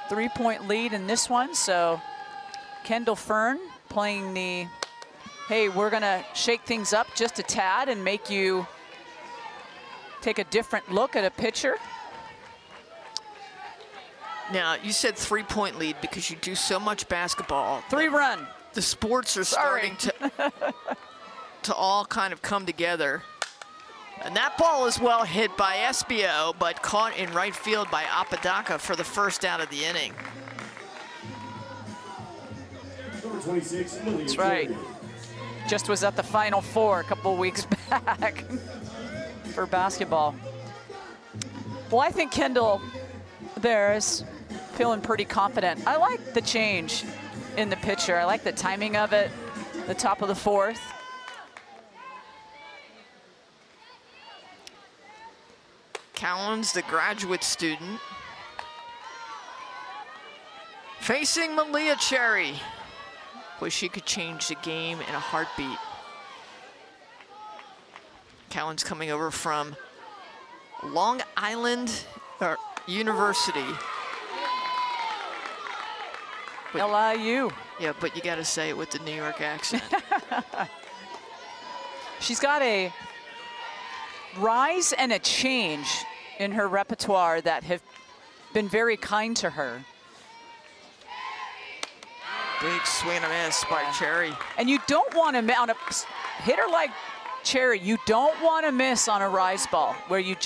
3-point lead in this one. So Kendall Fern playing the, hey, we're going to shake things up just a tad and make you take a different look at a pitcher. Now, you said 3-point lead because you do so much basketball. 3-run. The sports are starting to all kind of come together. And that ball is well hit by Espio, but caught in right field by Apodaca for the first out of the inning. Number 26, That's right. Just was at the Final Four a couple weeks back for basketball. Well, I think Kendall there is feeling pretty confident. I like the change in the pitcher. I like the timing of it, the top of the fourth. Cowens, the graduate student, facing Malia Cherry. Wish she could change the game in a heartbeat. Cowens coming over from Long Island University. LIU. Yeah, but you got to say it with the New York accent. She's got a rise and a change in her repertoire that have been very kind to her. Big swing and a miss by Cherry. And you don't want to, on a hitter like Cherry, you don't want to miss on a rise ball where it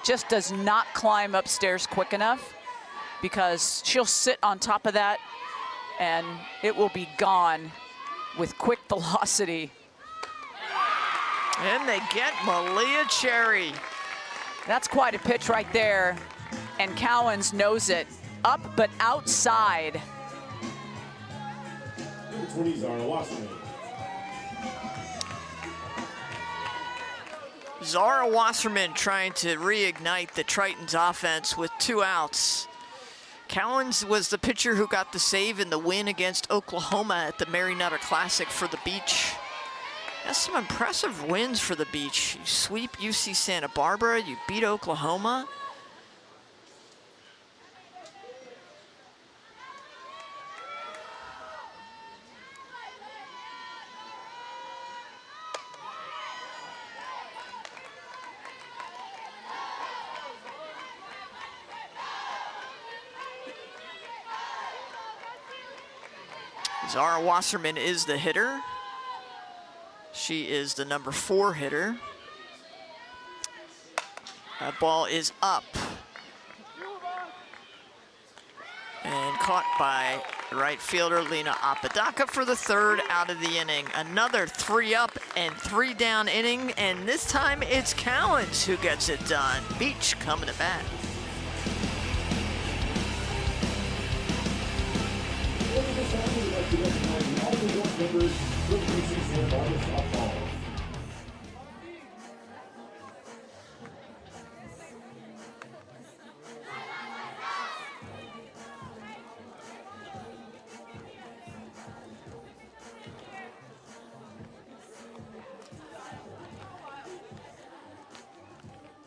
just does not climb upstairs quick enough, because she'll sit on top of that and it will be gone with quick velocity. And they get Malia Cherry. That's quite a pitch right there. And Cowens knows it. Up but outside. Number 20, Zara Wasserman. Zara Wasserman trying to reignite the Tritons offense with 2 outs. Cowens was the pitcher who got the save in the win against Oklahoma at the Mary Nutter Classic for the Beach. That's some impressive wins for the Beach. You sweep UC Santa Barbara, you beat Oklahoma. Zara Wasserman is the hitter. She is the number 4 hitter. That ball is up. And caught by right fielder Lena Apodaca for the 3rd out of the inning. Another 3 up and 3 down inning, and this time it's Cowens who gets it done. Beach coming to bat.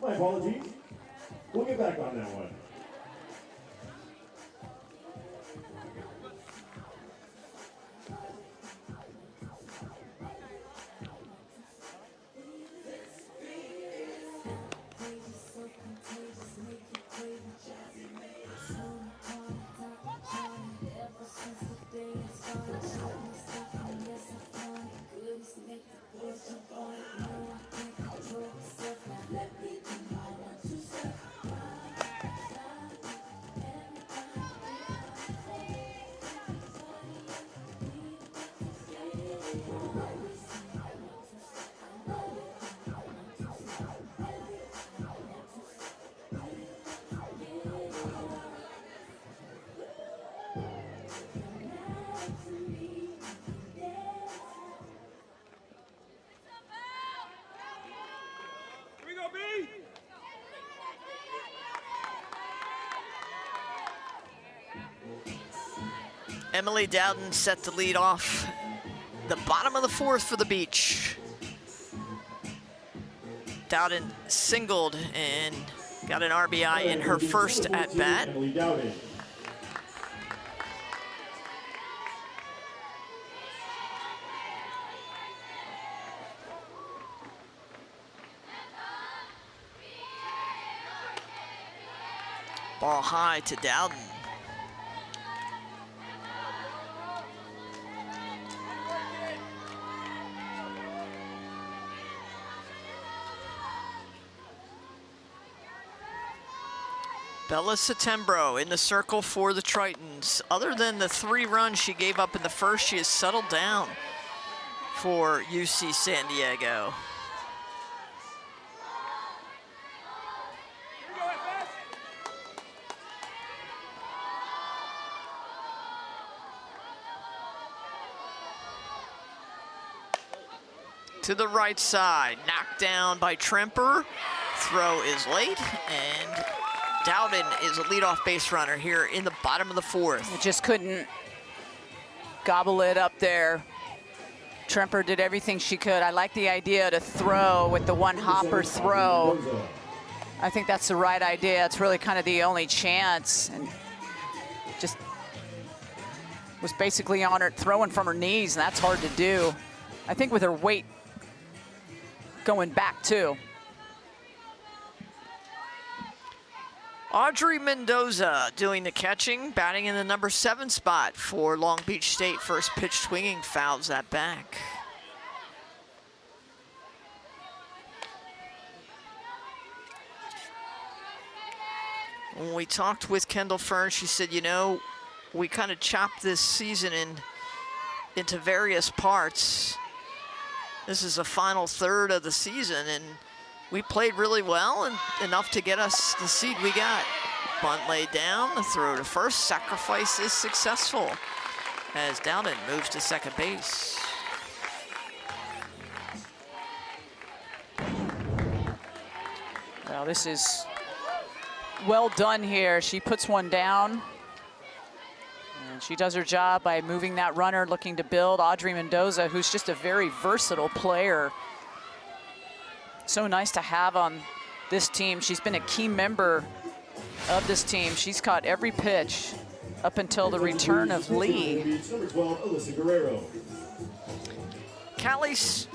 My apologies. We'll get back on that one. Emily Dowden set to lead off the bottom of the fourth for the Beach. Dowden singled and got an RBI in her first at bat. Emily Dowden. Ball high to Dowden. Bella Setembro in the circle for the Tritons. Other than the 3 runs she gave up in the first, she has settled down for UC San Diego. To the right side, knocked down by Tremper. Throw is late, and Dowden is a leadoff base runner here in the bottom of the fourth. It just couldn't gobble it up there. Tremper did everything she could. I like the idea to throw with the one hopper throw. I think that's the right idea. It's really kind of the only chance. And just was basically on her throwing from her knees, and that's hard to do. I think with her weight going back too. Audrey Mendoza doing the catching, batting in the number 7 spot for Long Beach State. First pitch swinging, fouls that back. When we talked with Kendall Fern, she said, you know, we kind of chopped this season into various parts. This is the final third of the season, and we played really well and enough to get us the seed we got. Bunt laid down, the throw to first, sacrifice is successful as Dowden moves to second base. Well, this is well done here. She puts one down. And she does her job by moving that runner, looking to build. Audrey Mendoza, who's just a very versatile player. So nice to have on this team. She's been a key member of this team. She's caught every pitch up until the return of Lee. Number 12, Alyssa Guerrero. Callie's.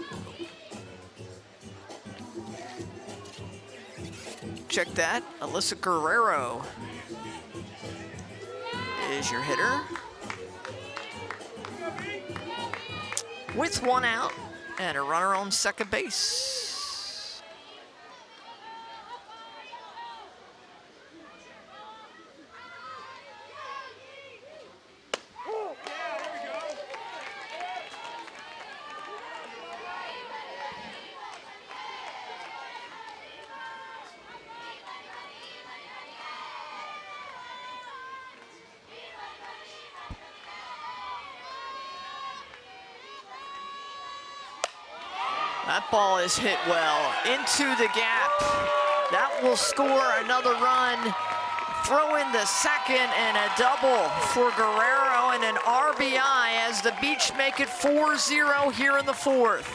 Check that. Alyssa Guerrero is your hitter. With one out and a runner on second base. That ball is hit well into the gap. That will score another run. Throw in the second and a double for Guerrero and an RBI as the Beach make it 4-0 here in the fourth.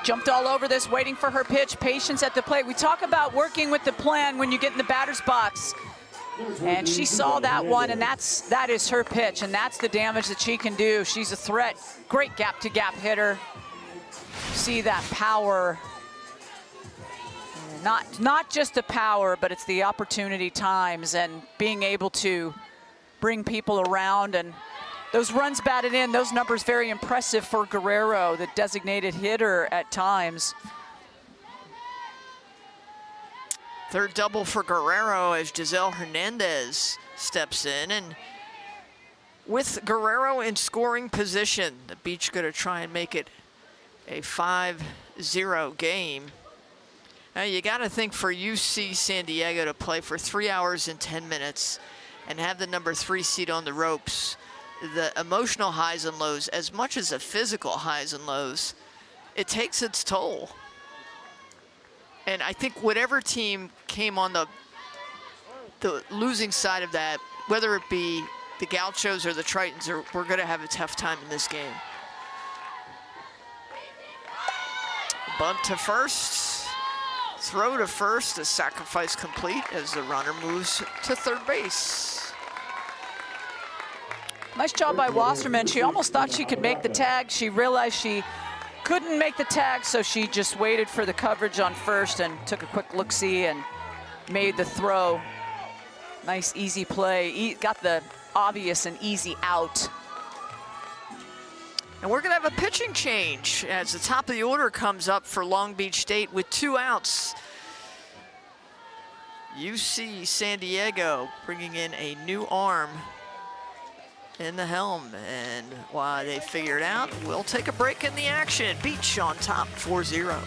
Jumped all over this, waiting for her pitch, patience at the plate. We talk about working with the plan when you get in the batter's box. And she saw that one, and that is her pitch, and that's the damage that she can do. She's a threat, great gap-to-gap hitter. See that power. Not just the power, but it's the opportunity times and being able to bring people around. And those runs batted in, those numbers very impressive for Guerrero, the designated hitter at times. Third double for Guerrero as Giselle Hernandez steps in. And with Guerrero in scoring position, the Beach going to try and make it a 5-0 game. Now you got to think for UC San Diego to play for 3 hours and 10 minutes and have the number 3 seed on the ropes, the emotional highs and lows, as much as the physical highs and lows, it takes its toll. And I think whatever team came on the the losing side of that, whether it be the Gauchos or the Tritons, we're going to have a tough time in this game. Bunt to first, throw to first, a sacrifice complete as the runner moves to third base. Nice job by Wasserman. She almost thought she could make the tag. She realized she couldn't make the tag, so she just waited for the coverage on first and took a quick look-see and made the throw. Nice, easy play. Got the obvious and easy out. And we're going to have a pitching change as the top of the order comes up for Long Beach State with 2 outs. UC San Diego bringing in a new arm in the helm. And while they figure it out, we'll take a break in the action. Beach on top, 4-0.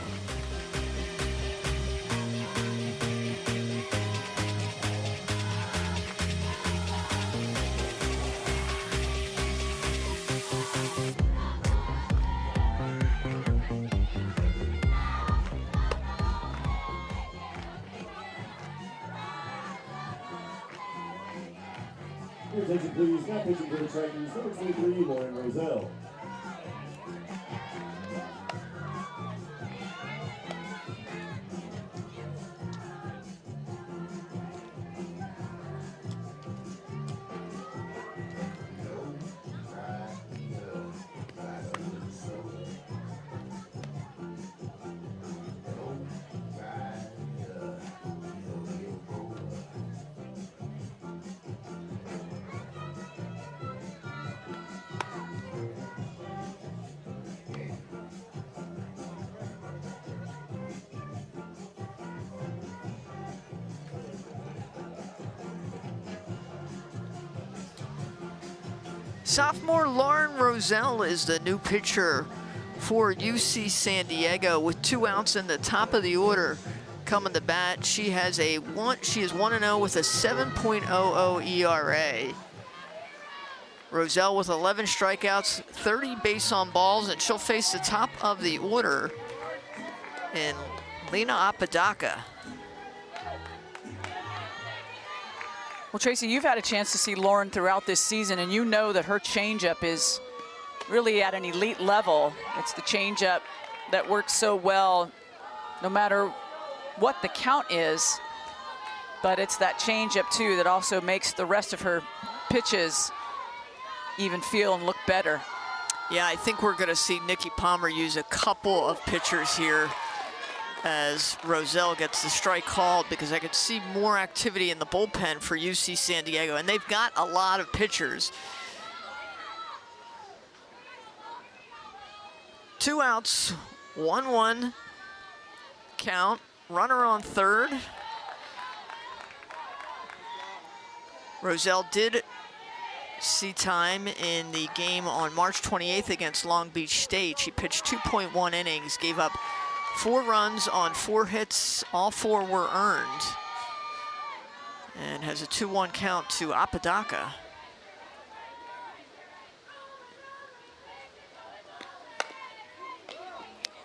Your attention please, now pitching for the Tritons, number 23, Lauren Roselle. Sophomore Lauren Roselle is the new pitcher for UC San Diego with 2 outs in the top of the order coming to bat. She is 1-0 with a 7.00 ERA. Roselle with 11 strikeouts, 30 base on balls, and she'll face the top of the order in Lena Apodaca. Well, Tracy, you've had a chance to see Lauren throughout this season, and you know that her changeup is really at an elite level. It's the changeup that works so well no matter what the count is, but it's that changeup too that also makes the rest of her pitches even feel and look better. Yeah, I think we're gonna see Nikki Palmer use a couple of pitchers here as Roselle gets the strike called, because I could see more activity in the bullpen for UC San Diego, and they've got a lot of pitchers. 2 outs, 1-1 count, runner on third. Roselle did see time in the game on March 28th against Long Beach State. She pitched 2.1 innings, gave up 4 runs on 4 hits. All 4 were earned. And has a 2-1 count to Apodaca.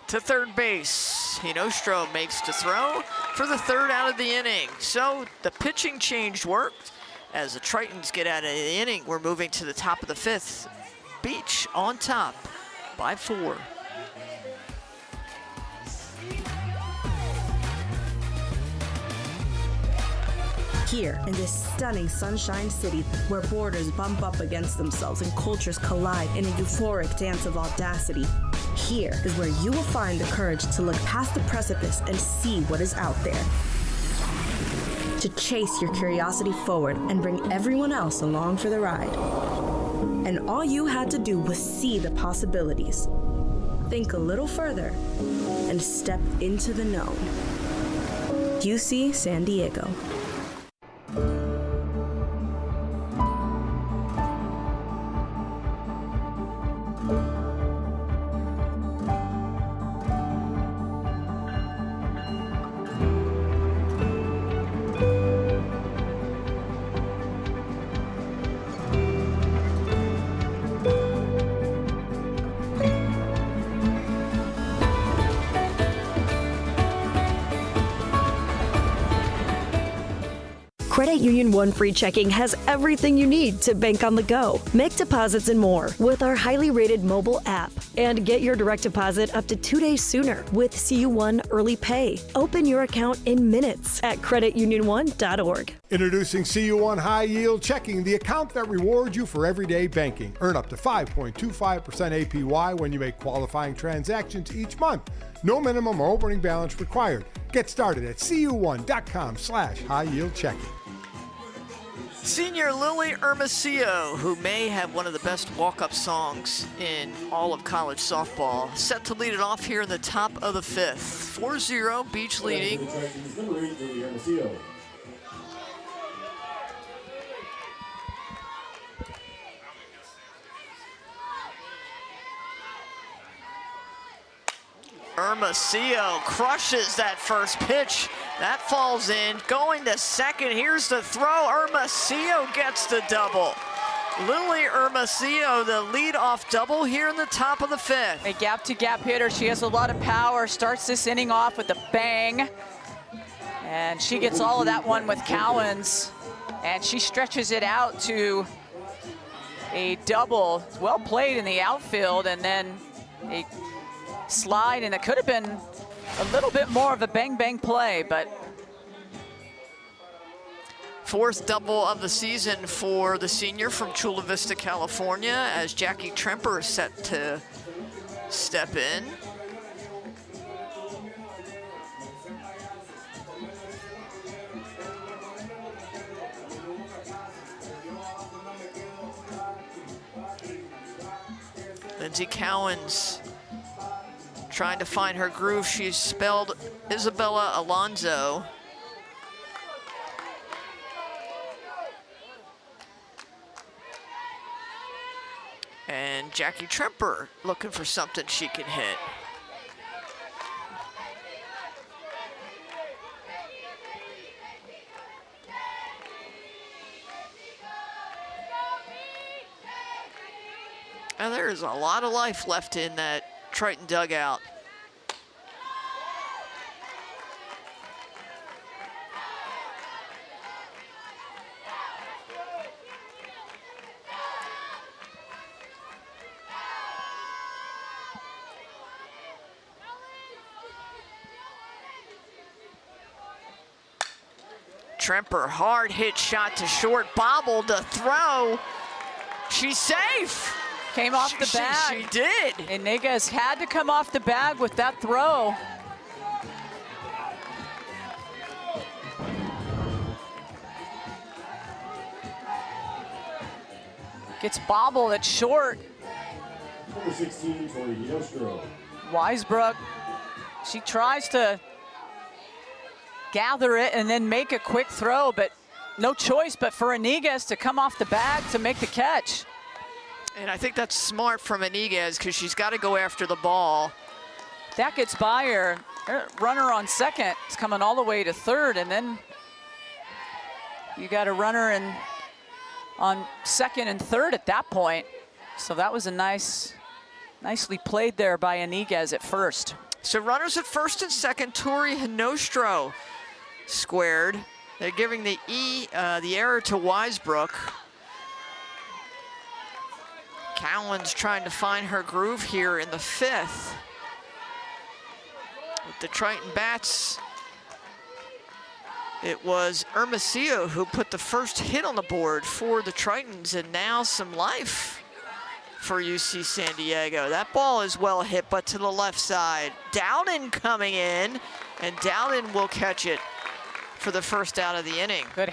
To third base, Hinostro makes the throw for the 3rd out of the inning. So the pitching change worked. As the Tritons get out of the inning, we're moving to the top of the 5th. Beach on top by 4. Here, in this stunning Sunshine City, where borders bump up against themselves and cultures collide in a euphoric dance of audacity, here is where you will find the courage to look past the precipice and see what is out there. To chase your curiosity forward and bring everyone else along for the ride. And all you had to do was see the possibilities. Think a little further and step into the known. UC San Diego. Credit Union One Free Checking has everything you need to bank on the go. Make deposits and more with our highly rated mobile app. And get your direct deposit up to 2 days sooner with CU1 Early Pay. Open your account in minutes at creditunion1.org. Introducing CU1 High Yield Checking, the account that rewards you for everyday banking. Earn up to 5.25% APY when you make qualifying transactions each month. No minimum or opening balance required. Get started at cu1.com/high yield checking. Senior Lily Hermosillo, who may have one of the best walk-up songs in all of college softball, set to lead it off here in the top of the fifth. 4-0, Beach leading. Number 8, Lily Hermosillo. Hermosillo crushes that first pitch. That falls in. Going to second. Here's the throw. Hermosillo gets the double. Lily Hermosillo, the lead-off double here in the top of the fifth. A gap-to-gap hitter. She has a lot of power. Starts this inning off with a bang. And she gets all of that one with Cowens. And she stretches it out to a double. Well played in the outfield. And then a slide, and it could have been a little bit more of a bang-bang play, but. Fourth double of the season for the senior from Chula Vista, California, as Jackie Tremper is set to step in. Lindsey Cowens trying to find her groove. She's spelled Isabella Alonso. And Jackie Tremper looking for something she can hit. And there's a lot of life left in that Triton dugout. Tremper, hard hit shot to short, bobbled to throw. She's safe. Came off the bag. She did. Iniguez had to come off the bag with that throw. Gets bobbled at short. Number 16, Tori Nostro. Weisbrook, she tries to gather it and then make a quick throw, but no choice but for Iniguez to come off the bag to make the catch. And I think that's smart from Iniguez because she's got to go after the ball. That gets by her. Runner on second is coming all the way to third, and then you got a runner on second and third at that point. So that was a nicely played there by Iniguez at first. So runners at first and second. Tori Nostro squared. They're giving the error to Weisbrook. Cowens trying to find her groove here in the fifth. With the Triton bats, it was Hermosillo who put the first hit on the board for the Tritons, and now some life for UC San Diego. That ball is well hit, but to the left side. Dowden coming in, and Dowden will catch it for the first out of the inning. Good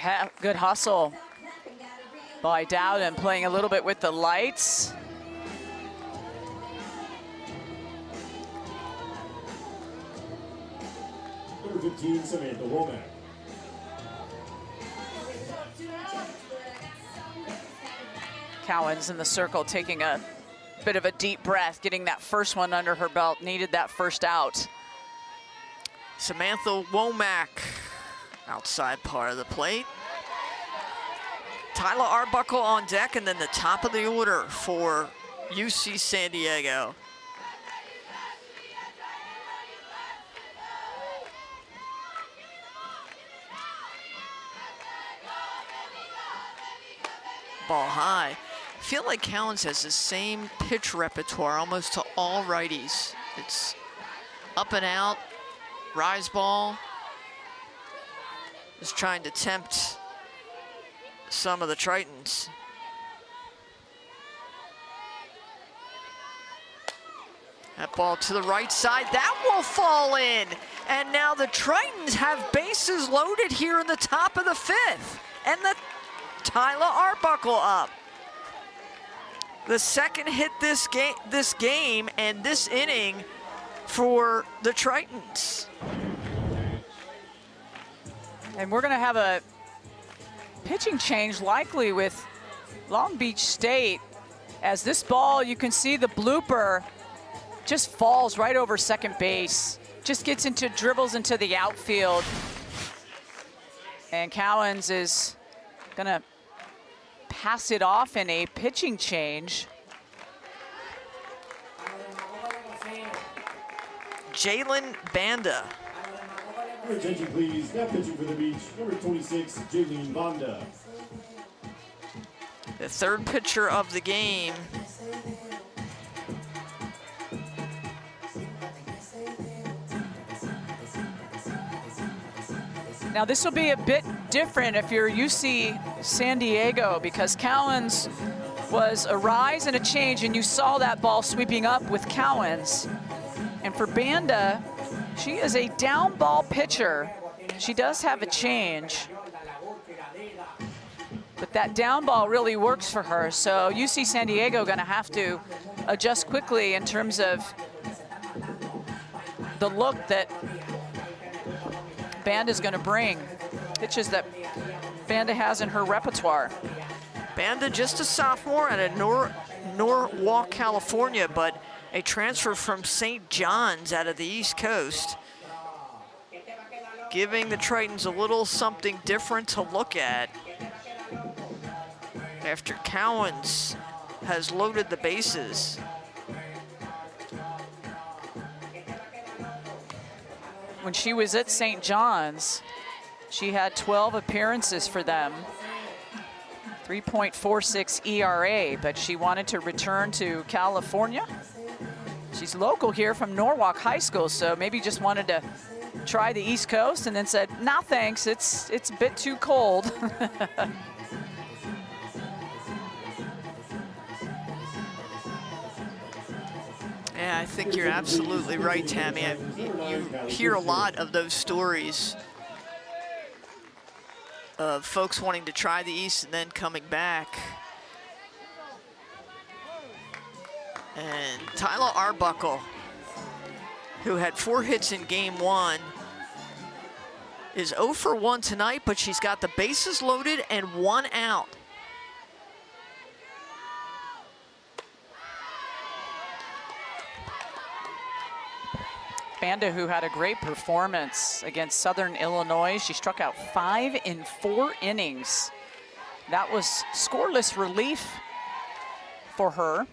hustle by Dowden, playing a little bit with the lights. Number 15, Samantha Womack. Cowens in the circle, taking a bit of a deep breath, getting that first one under her belt, needed that first out. Samantha Womack, outside part of the plate. Tyler Arbuckle on deck, and then the top of the order for UC San Diego. ball high. I feel like Cowens has the same pitch repertoire almost to all righties. It's up and out, rise ball. Is trying to tempt some of the Tritons. That ball to the right side, that will fall in. And now the Tritons have bases loaded here in the top of the 5th. And the Tyler Arbuckle up. The second hit this game and this inning for the Tritons. And we're going to have a pitching change likely with Long Beach State, as this ball, you can see the blooper just falls right over second base, just gets into, dribbles into the outfield. And Cowens is going to pass it off in a pitching change. Jalen Banda. Your attention, please. Now pitching for the Beach, number 26, Jalen Banda. The third pitcher of the game. Now this will be a bit different if you're UC San Diego, because Cowens was a rise and a change, and you saw that ball sweeping up with Cowens. And for Banda, she is a down ball pitcher. She does have a change, but that down ball really works for her. So UC San Diego gonna have to adjust quickly in terms of the look that Banda's gonna bring, pitches that Banda has in her repertoire. Banda just a sophomore out of Norwalk, California, but a transfer from St. John's out of the East Coast, giving the Tritons a little something different to look at after Cowens has loaded the bases. When she was at St. John's, she had 12 appearances for them, 3.46 ERA, but she wanted to return to California. She's local here from Norwalk High School, so maybe just wanted to try the East Coast and then said, nah, thanks, it's a bit too cold. Yeah, I think you're absolutely right, Tammy. You hear a lot of those stories of folks wanting to try the East and then coming back. And Tyler Arbuckle, who had 4 hits in game 1, is 0 for 1 tonight, but she's got the bases loaded and 1 out. Banda, who had a great performance against Southern Illinois. She struck out 5 in 4 innings. That was scoreless relief for her.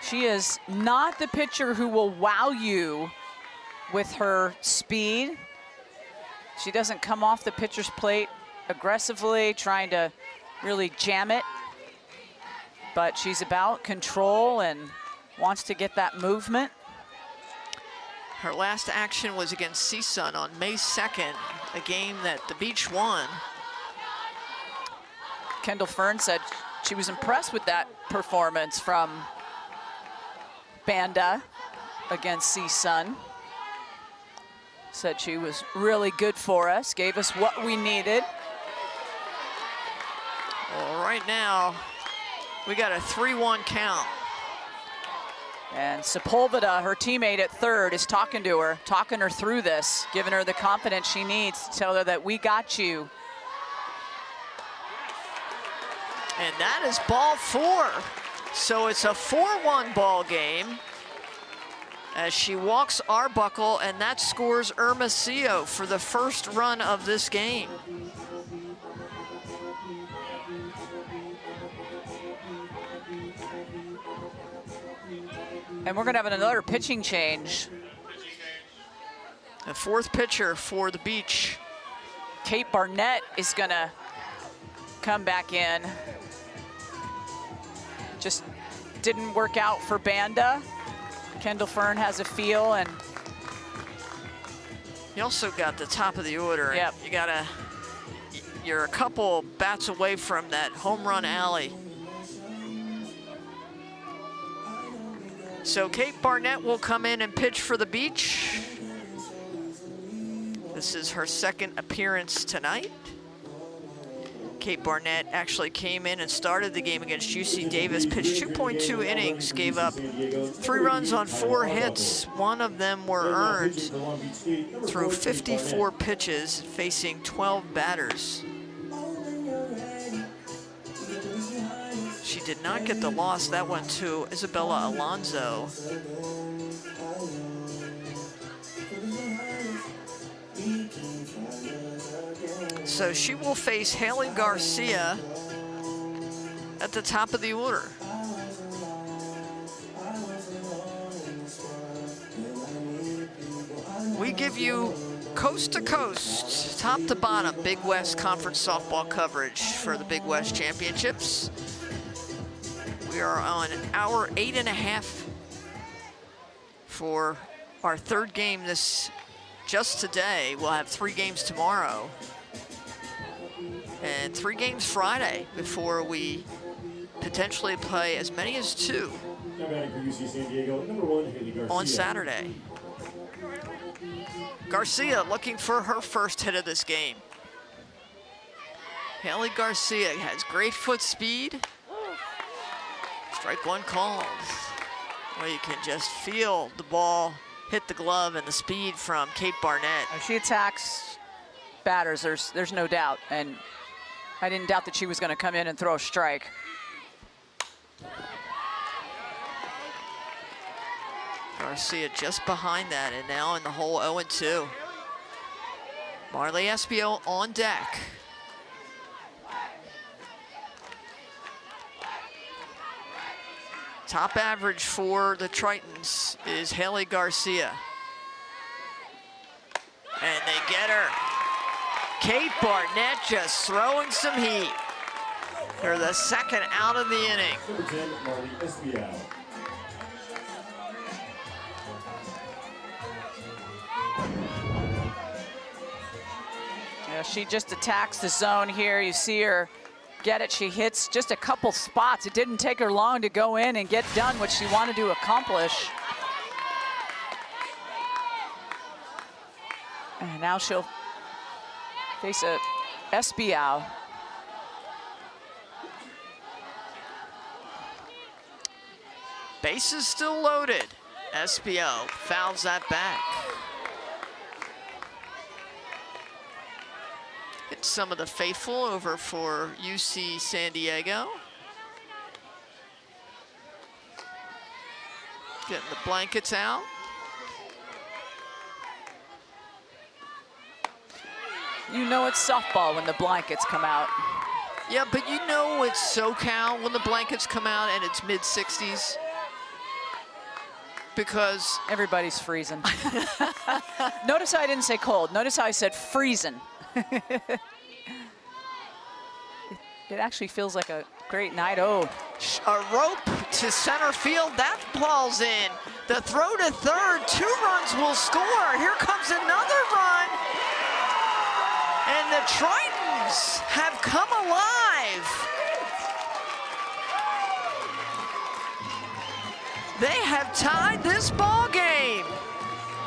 She is not the pitcher who will wow you with her speed. She doesn't come off the pitcher's plate aggressively, trying to really jam it. But she's about control and wants to get that movement. Her last action was against CSUN on May 2nd, a game that the Beach won. Kendall Fern said she was impressed with that performance from Banda against CSUN. Said she was really good for us, gave us what we needed. Well, right now, we got a 3-1 count. And Sepulveda, her teammate at third, is talking to her, talking her through this, giving her the confidence she needs to tell her that we got you. And that is ball 4. So it's a 4-1 ball game as she walks Arbuckle, and that scores Hermosillo for the first run of this game. And we're gonna have another pitching change. The 4th pitcher for the Beach. Kate Barnett is gonna come back in. Just didn't work out for Banda. Kendall Fern has a feel, and you also got the top of the order. Yep. You're a couple bats away from that home run alley. So Kate Barnett will come in and pitch for the Beach. This is her second appearance tonight. Kate Barnett actually came in and started the game against UC Davis, pitched 2.2 innings, gave up 3 runs on 4 hits. 1 of them were earned through 54 pitches, facing 12 batters. She did not get the loss. That went to Isabella Alonso. So she will face Haley Garcia at the top of the order. We give you coast to coast, top to bottom, Big West Conference softball coverage for the Big West Championships. We are on hour 8.5 for our 3rd game just today. We'll have 3 games tomorrow and 3 games Friday before we potentially play as many as 2 on Saturday. Garcia looking for her first hit of this game. Haley Garcia has great foot speed. Strike 1 called. Well, you can just feel the ball hit the glove and the speed from Kate Barnett. She attacks batters, there's no doubt, and I didn't doubt that she was going to come in and throw a strike. Garcia just behind that, and now in the hole 0-2. Marley Espio on deck. Top average for the Tritons is Haley Garcia. And they get her. Kate Barnett just throwing some heat. They're the 2nd out of the inning. Number 10, Marley Espio. Yeah, she just attacks the zone here. You see her get it. She hits just a couple spots. It didn't take her long to go in and get done what she wanted to accomplish. And now she'll face a Espiau. Bases still loaded. Espio fouls that back. Get some of the faithful over for UC San Diego. Getting the blankets out. You know it's softball when the blankets come out. Yeah, but you know it's SoCal when the blankets come out and it's mid-60s. Because everybody's freezing. Notice how I didn't say cold. Notice how I said freezing. It actually feels like a great night. Oh, a rope to center field. That ball's in. The throw to third. 2 runs will score. Here comes another run. And the Tritons have come alive. They have tied this ball game.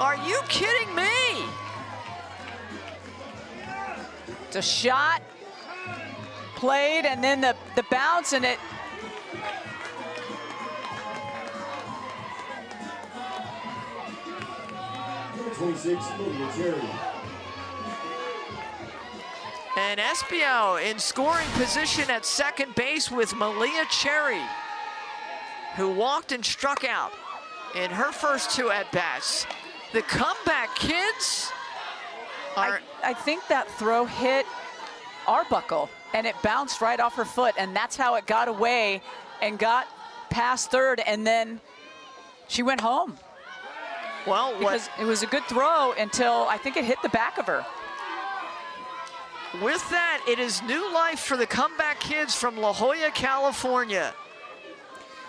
Are you kidding me? It's a shot played, and then the bounce, and it. Number 26, Malia Cherry. And Espio in scoring position at second base with Malia Cherry, who walked and struck out in her first 2 at-bats. The comeback kids are... I think that throw hit Arbuckle, and it bounced right off her foot, and that's how it got away and got past third, and then she went home. Well, because it was a good throw until I think it hit the back of her. With that, it is new life for the comeback kids from La Jolla, California.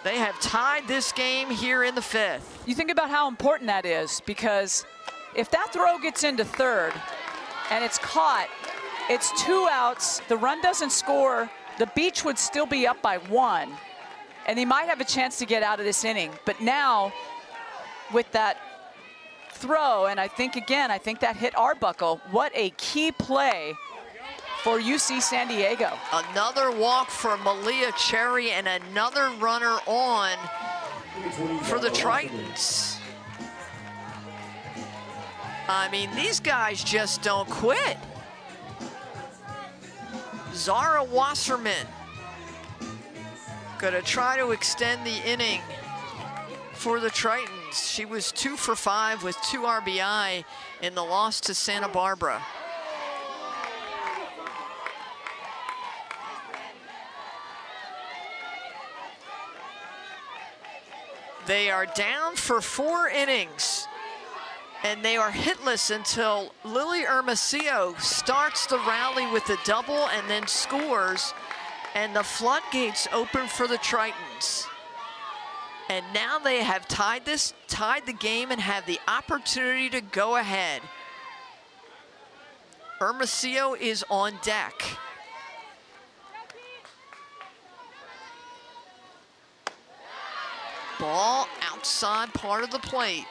They have tied this game here in the 5th. You think about how important that is, because if that throw gets into third and it's caught, it's 2 outs, the run doesn't score, the Beach would still be up by 1, and they might have a chance to get out of this inning. But now, with that throw, and I think that hit Arbuckle, what a key play for UC San Diego. Another walk for Malia Cherry and another runner on for the Tritons. I mean, these guys just don't quit. Zara Wasserman gonna try to extend the inning for the Tritons. She was 2 for 5 with 2 RBI in the loss to Santa Barbara. They are down for 4 innings, and they are hitless until Lily Hermosillo starts the rally with a double and then scores, and the floodgates open for the Tritons. And now they have tied the game and have the opportunity to go ahead. Hermosillo is on deck. Ball outside part of the plate.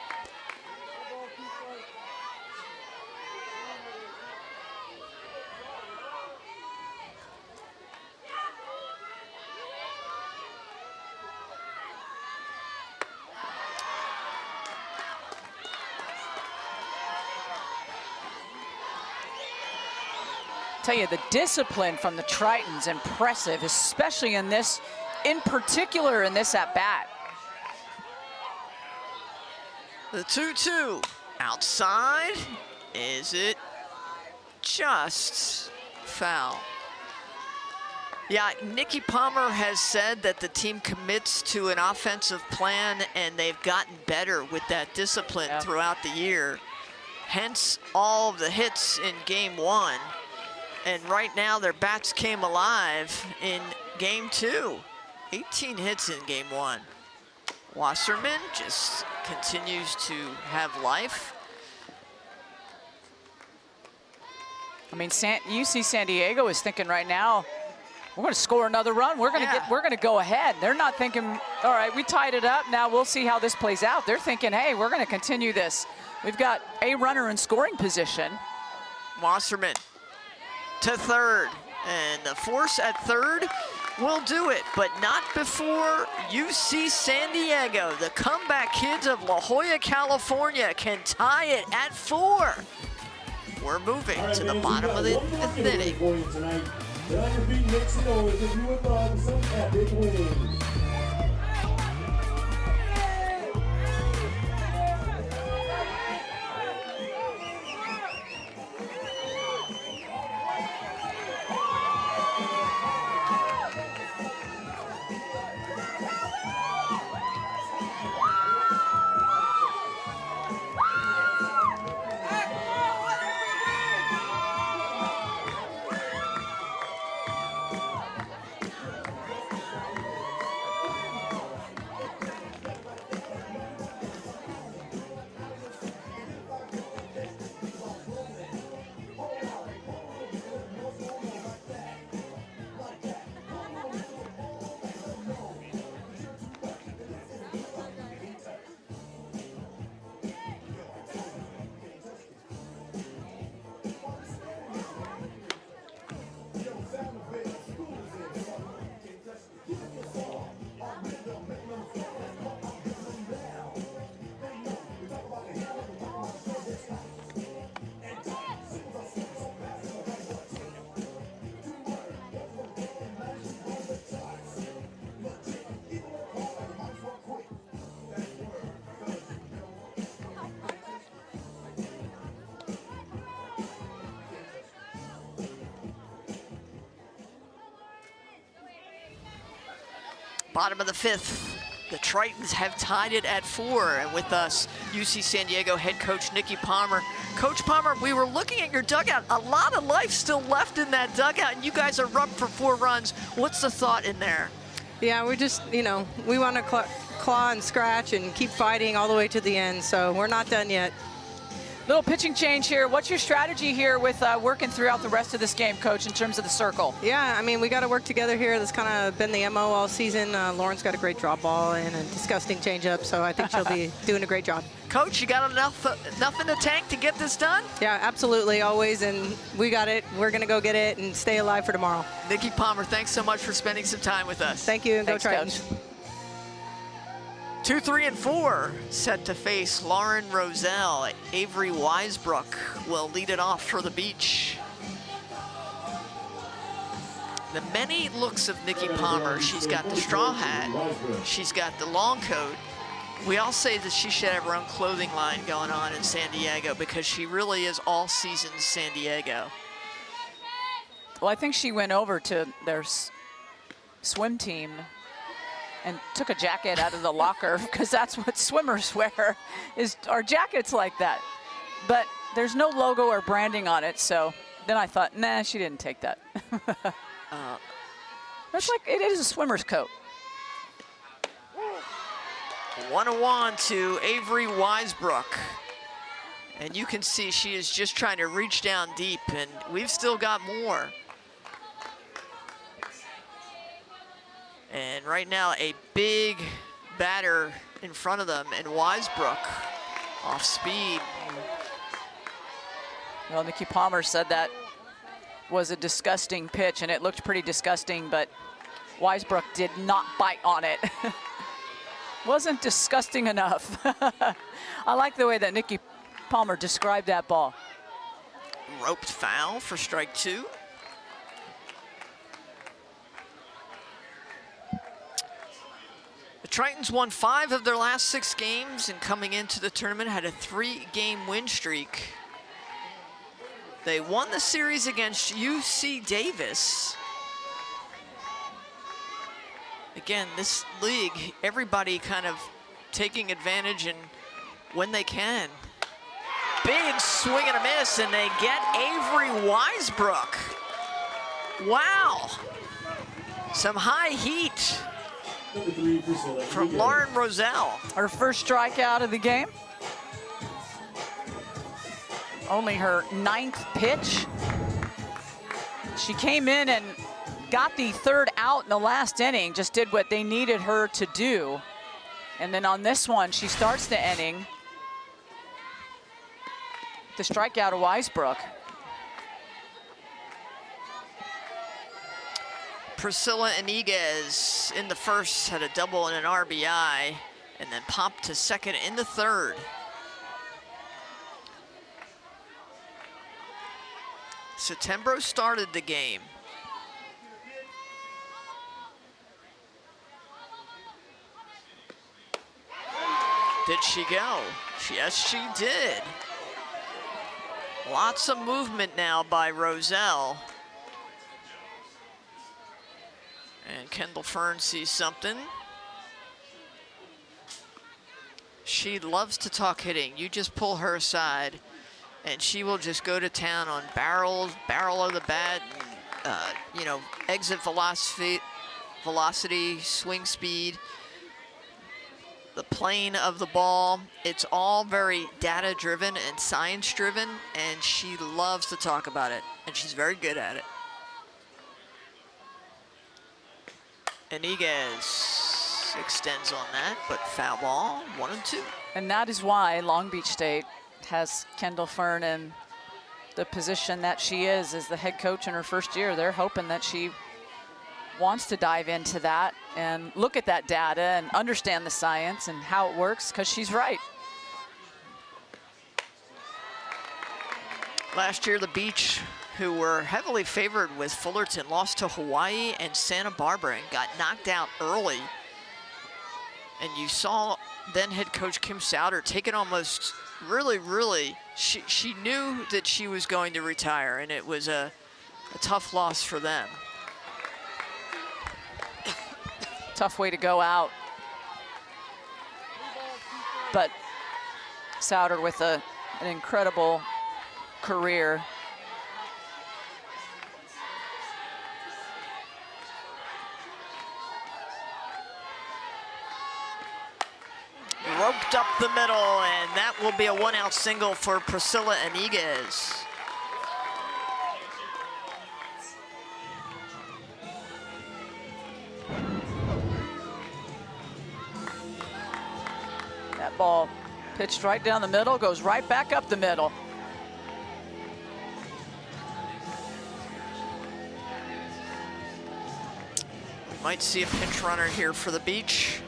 Tell you, the discipline from the Tritons, impressive, especially in particular in this at-bat. The 2-2 outside. Is it just foul? Yeah, Nikki Palmer has said that the team commits to an offensive plan, and they've gotten better with that discipline throughout the year. Hence all of the hits in game 1. And right now their bats came alive in game 2. 18 hits in game 1. Wasserman just continues to have life. I mean, UC San Diego is thinking right now, we're going to score another run. We're going to go ahead. They're not thinking, all right, we tied it up. Now we'll see how this plays out. They're thinking, hey, we're going to continue this. We've got a runner in scoring position. Wasserman to third, and the force at third will do it, but not before UC San Diego. The comeback kids of La Jolla, California can tie it at 4. We're moving to the bottom of the 5th inning. Bottom of the 5th. The Tritons have tied it at 4, and with us, UC San Diego head coach Nikki Palmer. Coach Palmer, we were looking at your dugout. A lot of life still left in that dugout, and you guys are up for 4 runs. What's the thought in there? Yeah, we just, we want to claw and scratch and keep fighting all the way to the end, so we're not done yet. Little pitching change here. What's your strategy here with working throughout the rest of this game, Coach, in terms of the circle? Yeah, I mean, we got to work together here. That's kind of been the MO all season. Lauren's got a great drop ball and a disgusting changeup, so I think she'll be doing a great job. Coach, you got enough in the tank to get this done? Yeah, absolutely, always, and we got it. We're going to go get it and stay alive for tomorrow. Nikki Palmer, thanks so much for spending some time with us. Thank you, and Thanks, go Tritons. Coach. 2, 3, and 4 set to face Lauren Roselle. Avery Weisbrook will lead it off for the Beach. The many looks of Nikki Palmer. She's got the straw hat. She's got the long coat. We all say that she should have her own clothing line going on in San Diego because she really is all seasons San Diego. Well, I think she went over to their swim team and took a jacket out of the locker because that's what swimmers wear, are jackets like that. But there's no logo or branding on it, so then I thought, nah, she didn't take that. It's like, it is a swimmer's coat. 1-1 to Avery Weisbrook. And you can see she is just trying to reach down deep, and we've still got more. And right now, a big batter in front of them, and Weisbrook off speed. Well, Nikki Palmer said that was a disgusting pitch, and it looked pretty disgusting, but Weisbrook did not bite on it. Wasn't disgusting enough. I like the way that Nikki Palmer described that ball. Roped foul for strike 2. The Tritons won 5 of their last 6 games, and coming into the tournament had a 3-game win streak. They won the series against UC Davis. Again, this league, everybody kind of taking advantage and when they can. Big swing and a miss, and they get Avery Weisbrook. Wow. Some high heat from Lauren Roselle. Her first strikeout of the game. Only her 9th pitch. She came in and got the 3rd out in the last inning, just did what they needed her to do. And then on this one, she starts the inning. The strikeout of Weisbrook. Priscilla Iniguez in the first had a double and an RBI, and then popped to second in the 3rd. Setembro started the game. Did she go? Yes, she did. Lots of movement now by Roselle. And Kendall Fern sees something. She loves to talk hitting. You just pull her aside, and she will just go to town on barrel of the bat, exit velocity, swing speed, the plane of the ball. It's all very data-driven and science-driven, and she loves to talk about it, and she's very good at it. Iniguez extends on that, but foul ball, 1-2. And that is why Long Beach State has Kendall Fern in the position that she is as the head coach in her first year. They're hoping that she wants to dive into that and look at that data and understand the science and how it works, because she's right. Last year, the Beach, who were heavily favored with Fullerton, lost to Hawaii and Santa Barbara and got knocked out early. And you saw then head coach Kim Souter take it almost really, she knew that she was going to retire, and it was a tough loss for them. Tough way to go out. but Souter with an incredible career. Roped up the middle, and that will be a one-out single for Priscilla Iniguez. That ball pitched right down the middle, goes right back up the middle. We might see a pinch runner here for the Beach.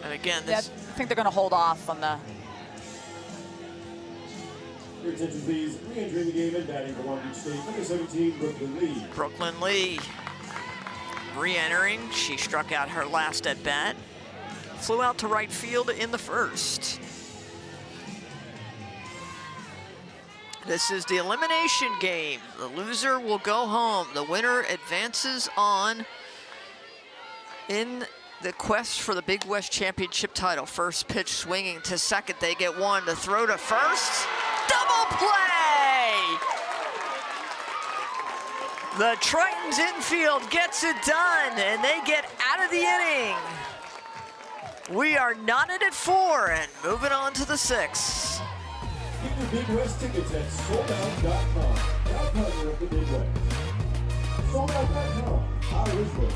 And again, this... I think they're going to hold off on the... Your attention, please. Re-entering the game and batting for Long Beach State, number 17, Brooklyn Lee. Brooklyn Lee re-entering. She struck out her last at bat. Flew out to right field in the first. This is the elimination game. The loser will go home. The winner advances on in the quest for the Big West Championship title. First pitch swinging to second. They get one to throw to first. Double play! The Tritons infield gets it done, and they get out of the inning. We are knotted at 4 and moving on to the 6th. Get your Big West tickets at soldout.com. Proud partner of the Big West. Soldout.com. Irish Road.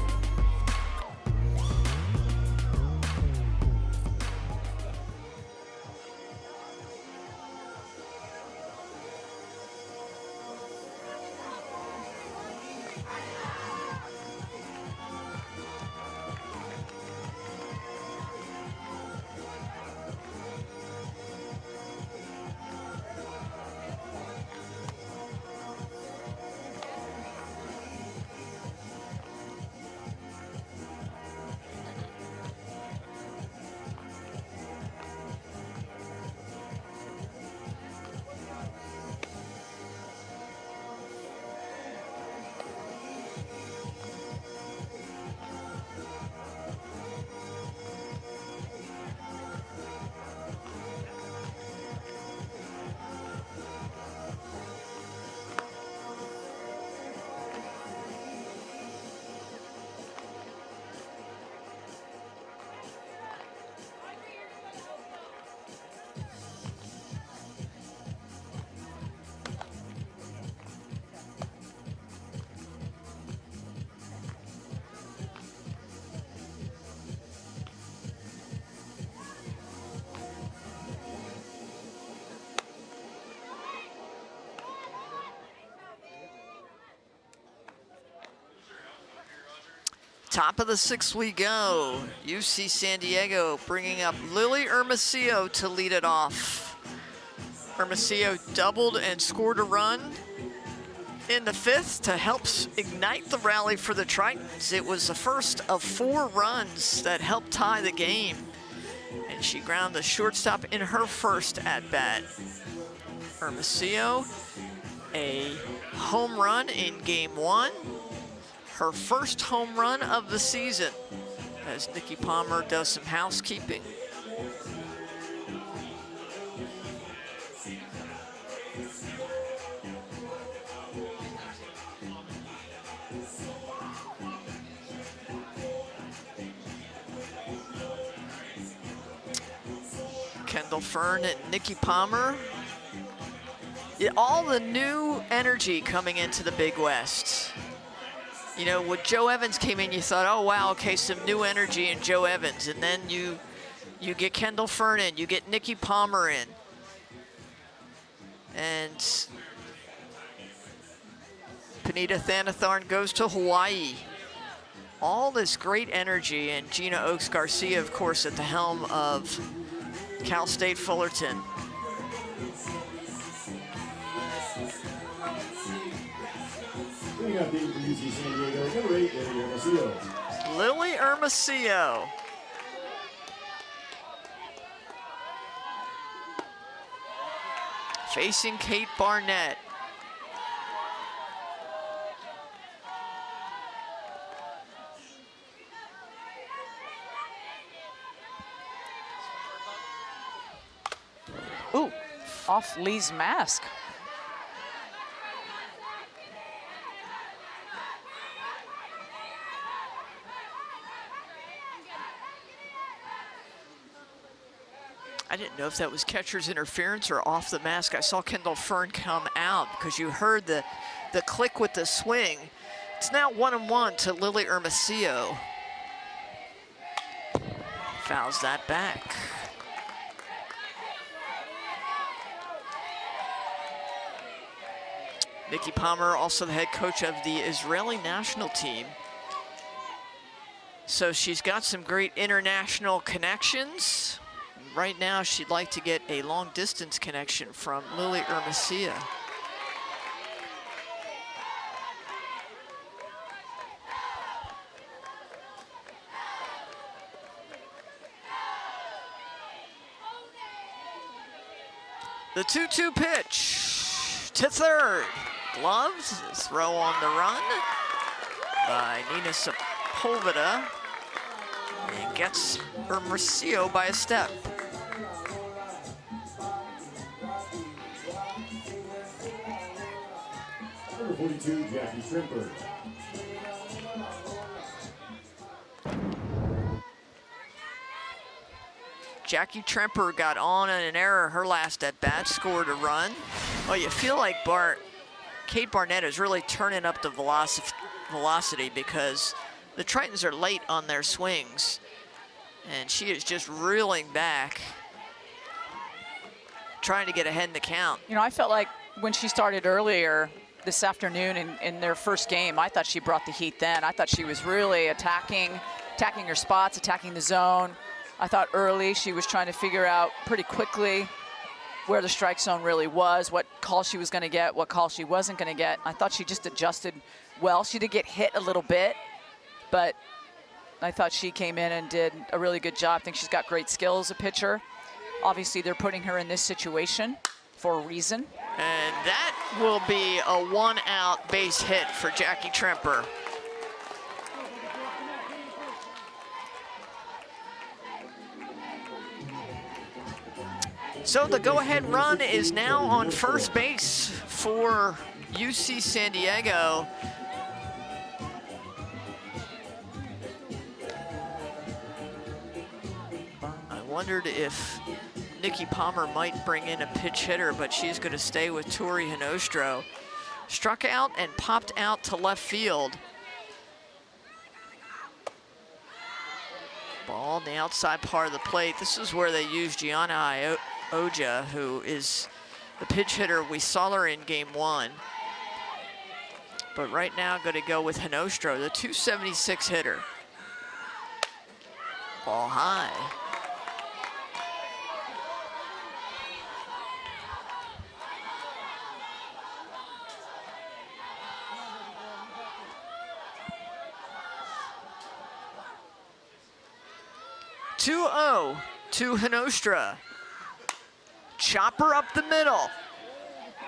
Top of the 6th we go. UC San Diego bringing up Lily Hermosillo to lead it off. Hermosillo doubled and scored a run in the 5th to help ignite the rally for the Tritons. It was the first of 4 runs that helped tie the game. And she ground the shortstop in her first at-bat. Hermosillo, a home run in game 1. Her first home run of the season as Nikki Palmer does some housekeeping. Kendall Fern and Nikki Palmer. All the new energy coming into the Big West. You know, when Joe Evans came in, you thought, oh, wow, okay, some new energy in Joe Evans. And then you get Kendall Fern in, you get Nikki Palmer in. And Panita Thanatharn goes to Hawaii. All this great energy, and Gina Oaks Garcia, of course, at the helm of Cal State Fullerton. Bringing up the for UC San Diego, number 8, Lily Hermosillo. Lily Hermosillo. Facing Kate Barnett. off Lee's mask. I didn't know if that was catcher's interference or off the mask. I saw Kendall Fern come out because you heard the click with the swing. It's now 1-1 to Lily Hermosillo. Fouls that back. Nikki Palmer, also the head coach of the Israeli national team. So she's got some great international connections. Right now, she'd like to get a long-distance connection from Lily Hermosillo. The 2-2 pitch to third. Gloves, throw on the run by Nina Sepulveda. And gets Hermosillo by a step. Number 42, Jackie Trimper. Jackie Tremper got on an error her last at-bat, scored a run. Well, you feel like Kate Barnett is really turning up the velocity because the Tritons are late on their swings, and she is just reeling back, trying to get ahead in the count. You know, I felt like when she started earlier this afternoon in their first game, I thought she brought the heat then. I thought she was really attacking her spots, attacking the zone. I thought early she was trying to figure out pretty quickly where the strike zone really was, what call she was going to get, what call she wasn't going to get. I thought she just adjusted well. She did get hit a little bit, but I thought she came in and did a really good job. I think she's got great skills, a pitcher. Obviously, they're putting her in this situation for a reason. And that will be a one-out base hit for Jackie Tremper. So the go-ahead run is now on first base for UC San Diego. I wondered if Nikki Palmer might bring in a pitch hitter, but she's going to stay with Tori Hinostro. Struck out and popped out to left field. Ball on the outside part of the plate. This is where they use Gianna Oja, who is the pitch hitter. We saw her in game 1. But right now, going to go with Hinostro, the 276 hitter. Ball high. (2-0) to Hinostro. Chopper up the middle.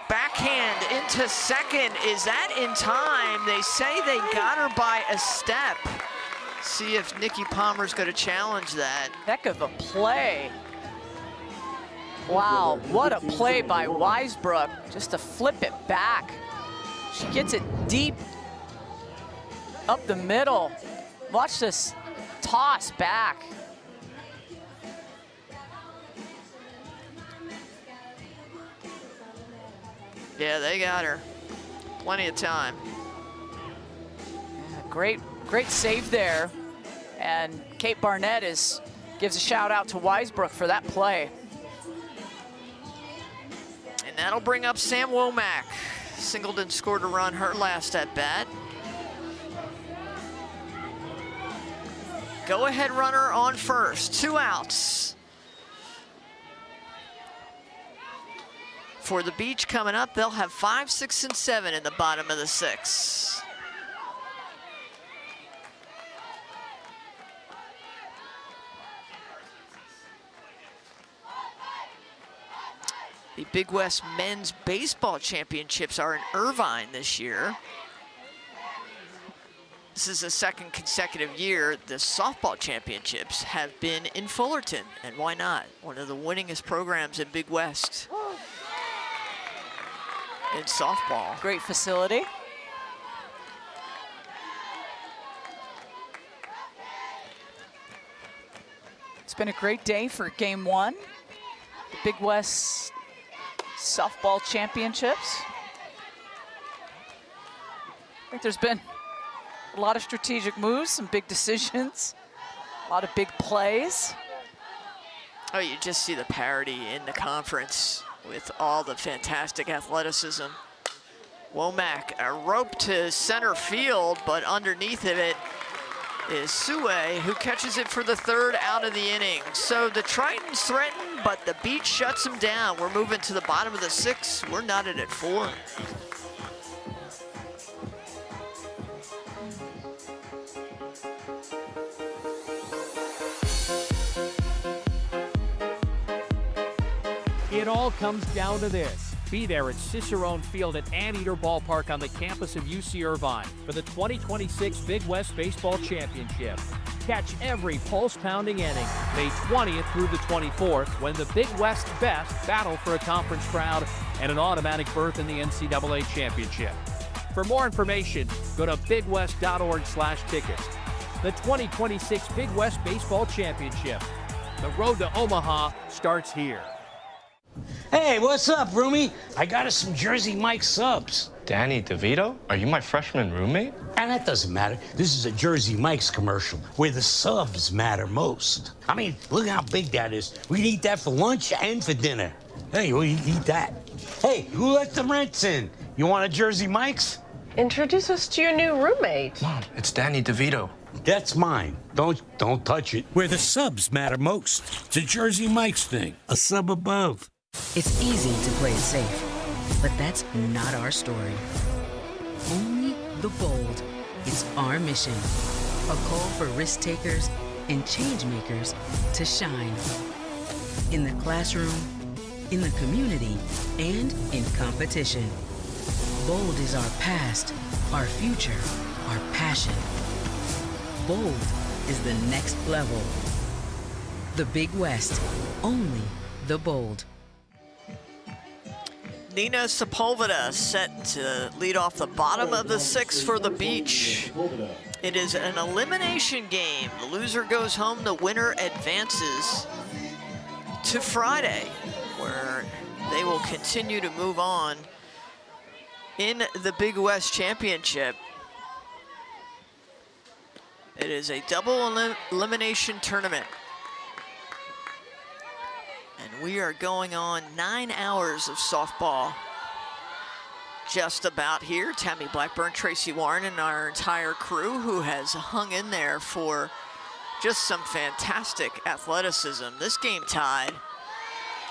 Backhand into second. Is that in time? They say they got her by a step. See if Nikki Palmer's going to challenge that. Heck of a play. Wow, what a play by Weisbrook, just to flip it back. She gets it deep up the middle. Watch this toss back. Yeah, they got her. Plenty of time. Great save there. And Kate Barnett gives a shout out to Weisbrook for that play. And that'll bring up Sam Womack. Singleton scored a run her last at bat. Go ahead runner on first, 2 outs. For the Beach coming up, they'll have 5, 6, and 7 in the bottom of the 6th. The Big West Men's Baseball Championships are in Irvine this year. This is the second consecutive year the softball championships have been in Fullerton, and why not? One of the winningest programs in Big West. in softball. Great facility. It's been a great day for Game 1, the Big West Softball Championships. I think there's been a lot of strategic moves, some big decisions, a lot of big plays. Oh, you just see the parity in the conference with all the fantastic athleticism. Womack, a rope to center field, but underneath of it is Sue, who catches it for the 3rd out of the inning. So the Tritons threaten, but the Beach shuts them down. We're moving to the bottom of the 6th. We're knotted at 4. It all comes down to this. Be there at Cicerone Field at Anteater Ballpark on the campus of UC Irvine for the 2026 Big West Baseball Championship. Catch every pulse-pounding inning May 20th through the 24th when the Big West best battle for a conference crowd and an automatic berth in the NCAA Championship. For more information, go to bigwest.org/tickets. The 2026 Big West Baseball Championship. The road to Omaha starts here. Hey, what's up, roomie? I got us some Jersey Mike subs. Danny DeVito? Are you my freshman roommate? And that doesn't matter. This is a Jersey Mike's commercial where the subs matter most. I mean, look how big that is. We can eat that for lunch and for dinner. Hey, we eat that. Hey, who let the rents in? You want a Jersey Mike's? Introduce us to your new roommate. Mom, it's Danny DeVito. That's mine. Don't touch it. Where the subs matter most. It's a Jersey Mike's thing. A sub above. It's easy to play it safe, but that's not our story. Only the bold. It's our mission. A call for risk takers and change makers to shine. In the classroom, in the community, and in competition. Bold is our past, our future, our passion. Bold is the next level. The Big West, only the bold. Nina Sepulveda set to lead off the bottom of the 6th for the Beach. It is an elimination game. The loser goes home, the winner advances to Friday, where they will continue to move on in the Big West Championship. It is a double elimination tournament. And we are going on 9 hours of softball. Just about here. Tammy Blackburn, Tracy Warren, and our entire crew who has hung in there for just some fantastic athleticism. This game tied.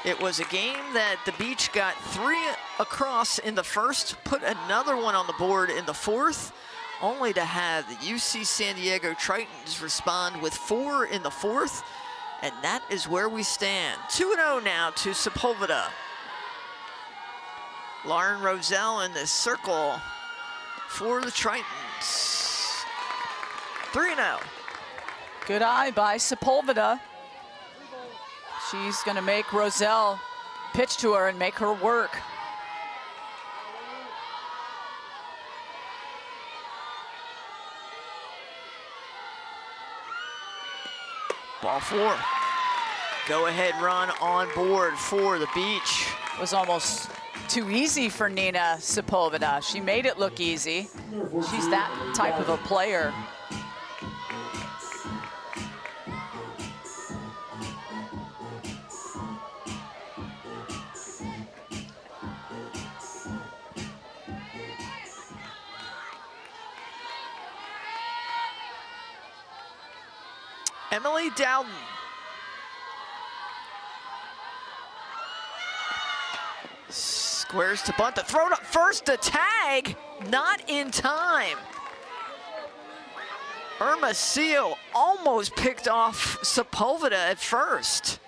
It was a game that the Beach got 3 across in the 1st, put another one on the board in the 4th, only to have the UC San Diego Tritons respond with 4 in the 4th. And that is where we stand. 2-0 now to Sepulveda. Lauren Roselle in the circle for the Tritons. 3-0. Good eye by Sepulveda. She's going to make Roselle pitch to her and make her work. Ball 4. Go ahead run on board for the Beach. It was almost too easy for Nina Sepulveda. She made it look easy. She's that type of a player. Emily Dowden. Squares to bunt, the throw to first, to tag, not in time. Irma Seal almost picked off Sepulveda at first.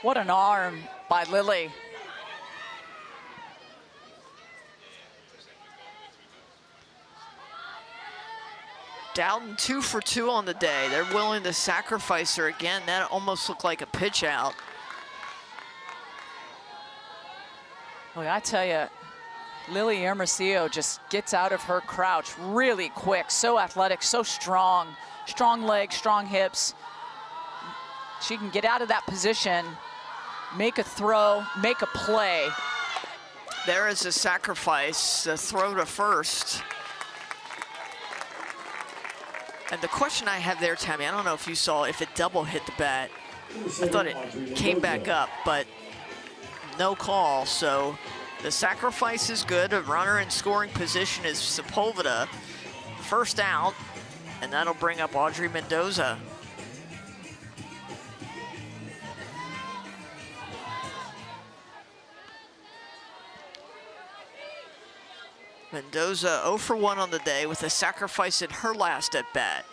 What an arm by Lily. Dowden 2 for 2 on the day. They're willing to sacrifice her again. That almost looked like a pitch out. Well, I tell you, Lily Hermosillo just gets out of her crouch really quick, so athletic, so strong. Strong legs, strong hips. She can get out of that position, make a throw, make a play. There is a sacrifice, a throw to first. And the question I have there, Tammy, I don't know if you saw if it double hit the bat. I thought it came back up, but no call. So the sacrifice is good. A runner in scoring position is Sepulveda. First out, and that'll bring up Audrey Mendoza. Mendoza 0 for 1 on the day with a sacrifice in her last at bat.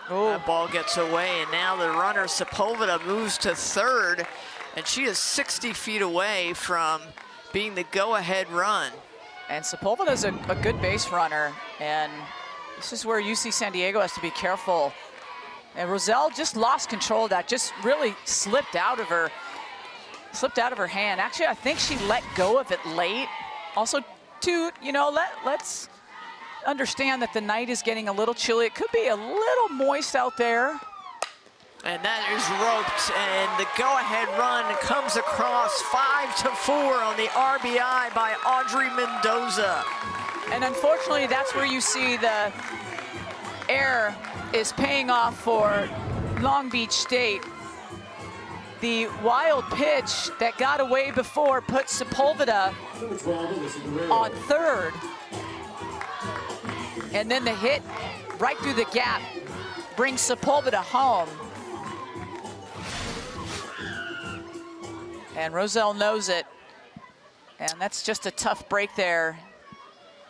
Oh, that ball gets away, and now the runner Sepulveda moves to third, and she is 60 feet away from being the go-ahead run. And Sepulveda's a good base runner, and this is where UC San Diego has to be careful. And Roselle just lost control of that, just really slipped out of her hand. Actually, I think she let go of it late. Also, too, you know, let's understand that the night is getting a little chilly. It could be a little moist out there. And that is roped, and the go-ahead run comes across 5-4 on the RBI by Audrey Mendoza. And unfortunately, that's where you see the error is paying off for Long Beach State. The wild pitch that got away before put Sepulveda on third. And then the hit right through the gap brings Sepulveda home. And Roselle knows it. And that's just a tough break there.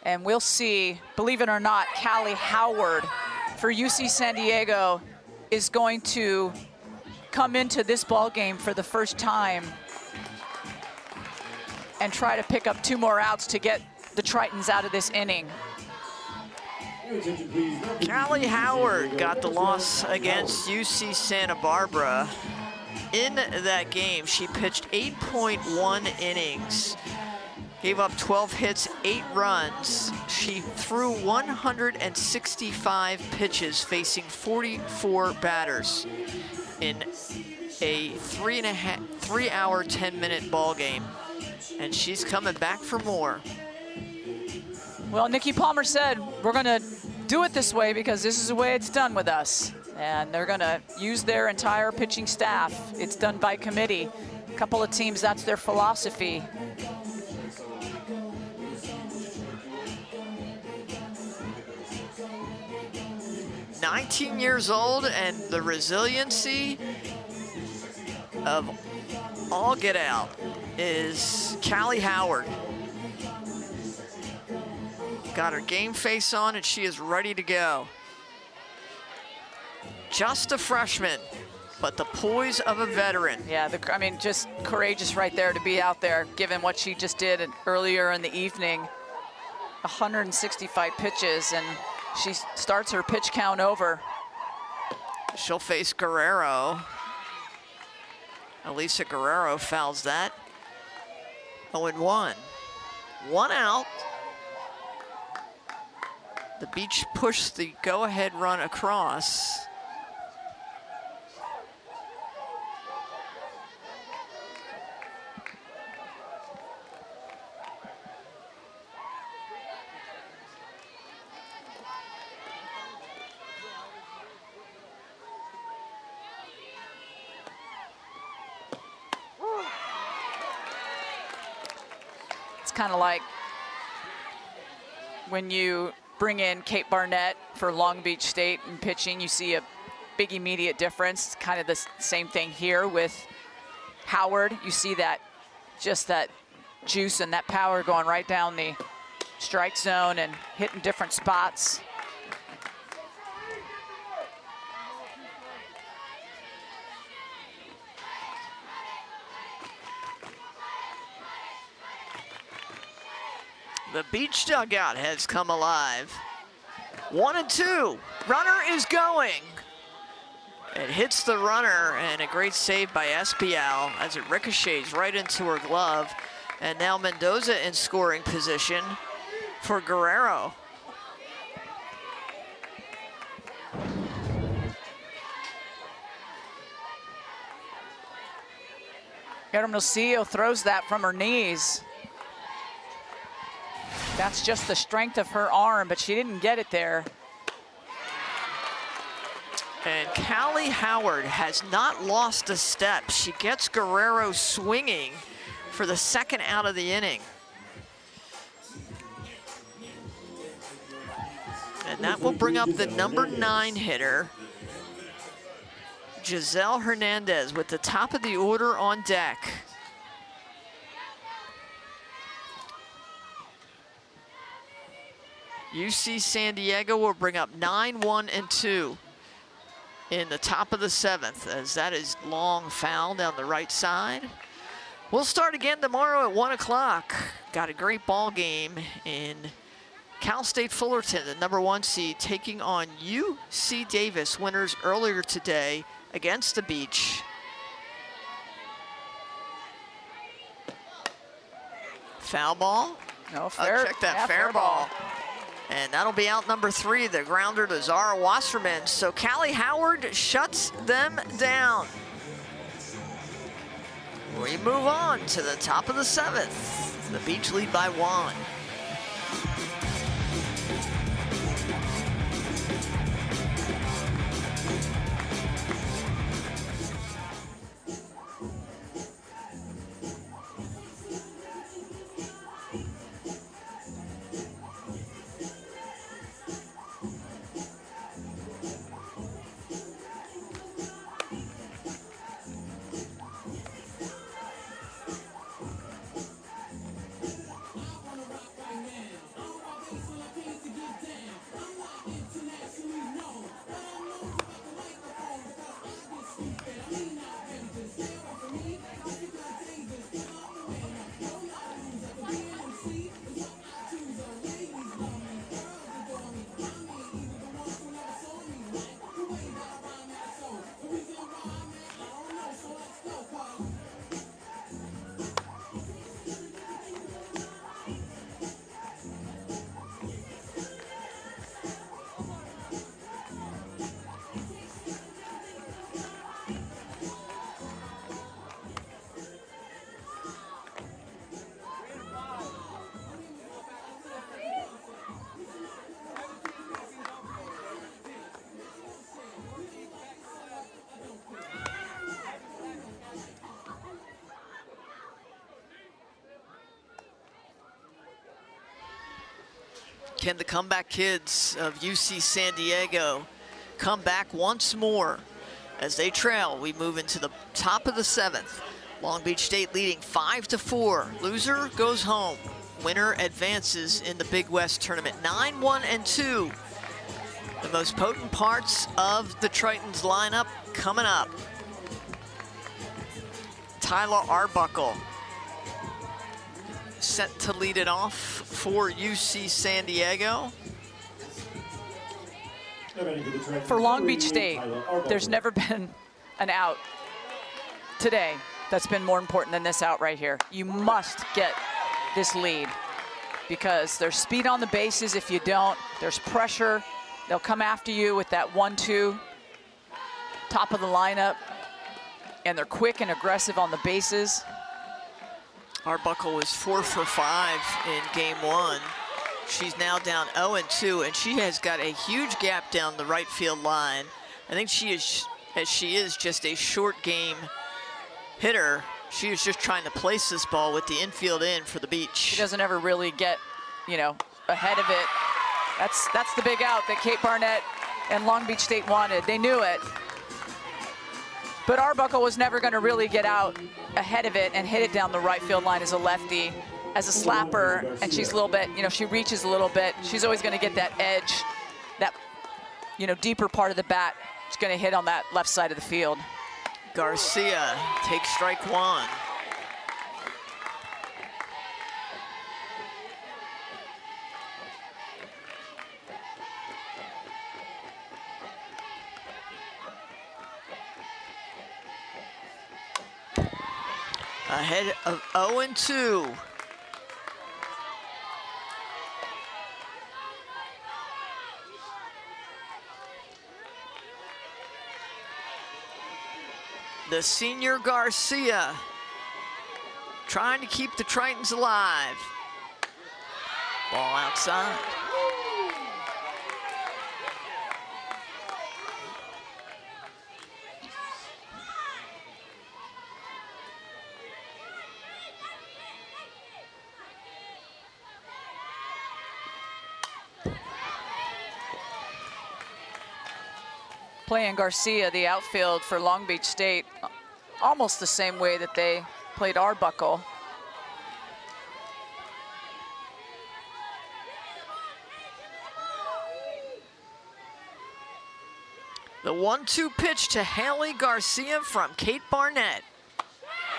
And we'll see, believe it or not, Callie Howard for UC San Diego is going to come into this ball game for the first time and try to pick up 2 more outs to get the Tritons out of this inning. Callie Howard got the loss against UC Santa Barbara. In that game, she pitched 8.1 innings, gave up 12 hits, 8 runs. She threw 165 pitches, facing 44 batters in a 3 hour, 10-minute ball game. And she's coming back for more. Well, Nikki Palmer said, we're gonna do it this way because this is the way it's done with us. And they're gonna use their entire pitching staff. It's done by committee. A couple of teams, that's their philosophy. "19 years old, and the resiliency of all get out is Callie Howard. Got her game face on, and she is ready to go. Just a freshman, but the poise of a veteran. Yeah, I mean, just courageous right there to be out there, given what she just did earlier in the evening. 165 pitches, and she starts her pitch count over. She'll face Guerrero. Elisa Guerrero fouls that. 0-1. 1 out. The Beach pushed the go-ahead run across. Kind of like when you bring in Kate Barnett for Long Beach State in pitching, you see a big immediate difference. It's kind of the same thing here with Howard. You see that, just that juice and that power going right down the strike zone and hitting different spots. The Beach dugout has come alive. 1-2. Runner is going. It hits the runner, and a great save by Espial as it ricochets right into her glove. And now Mendoza in scoring position for Guerrero. Hermosillo throws that from her knees. That's just the strength of her arm, but she didn't get it there. And Callie Howard has not lost a step. She gets Guerrero swinging for the second out of the inning. And that will bring up the number 9 hitter, Giselle Hernandez, with the top of the order on deck. UC San Diego will bring up 9, 1, and 2 in the top of the 7th, as that is long foul down the right side. We'll start again tomorrow at 1 o'clock. Got a great ball game in Cal State Fullerton, the number 1 seed, taking on UC Davis, winners earlier today against the Beach. Foul ball? No, fair. Check that, yeah, fair ball. And that'll be out number 3, the grounder to Zara Wasserman. So Callie Howard shuts them down. We move on to the top of the 7th. The Beach lead by 1. Can the comeback kids of UC San Diego come back once more? As they trail, we move into the top of the 7th. Long Beach State leading 5-4. Loser goes home. Winner advances in the Big West tournament. 9, 1, and 2. The most potent parts of the Tritons lineup coming up. Tyler Arbuckle set to lead it off for UC San Diego. For Long Beach State, there's never been an out today that's been more important than this out right here. You must get this lead because there's speed on the bases. If you don't, there's pressure. They'll come after you with that 1-2 top of the lineup, and they're quick and aggressive on the bases. Arbuckle was 4 for 5 in game 1. She's now down 0-2, and she has got a huge gap down the right field line. I think she is, as she is just a short game hitter, she is just trying to place this ball with the infield in for the Beach. She doesn't ever really get, you know, ahead of it. That's the big out that Kate Barnett and Long Beach State wanted. They knew it. But Arbuckle was never going to really get out ahead of it and hit it down the right field line as a lefty, as a slapper, and she's a little bit, you know, she reaches a little bit. She's always going to get that edge, that, you know, deeper part of the bat. She's going to hit on that left side of the field. Garcia takes strike 1. Ahead of 0-2. The senior Garcia trying to keep the Tritons alive. Ball outside. Playing Garcia, the outfield for Long Beach State, almost the same way that they played Arbuckle. The 1-2 pitch to Haley Garcia from Kate Barnett.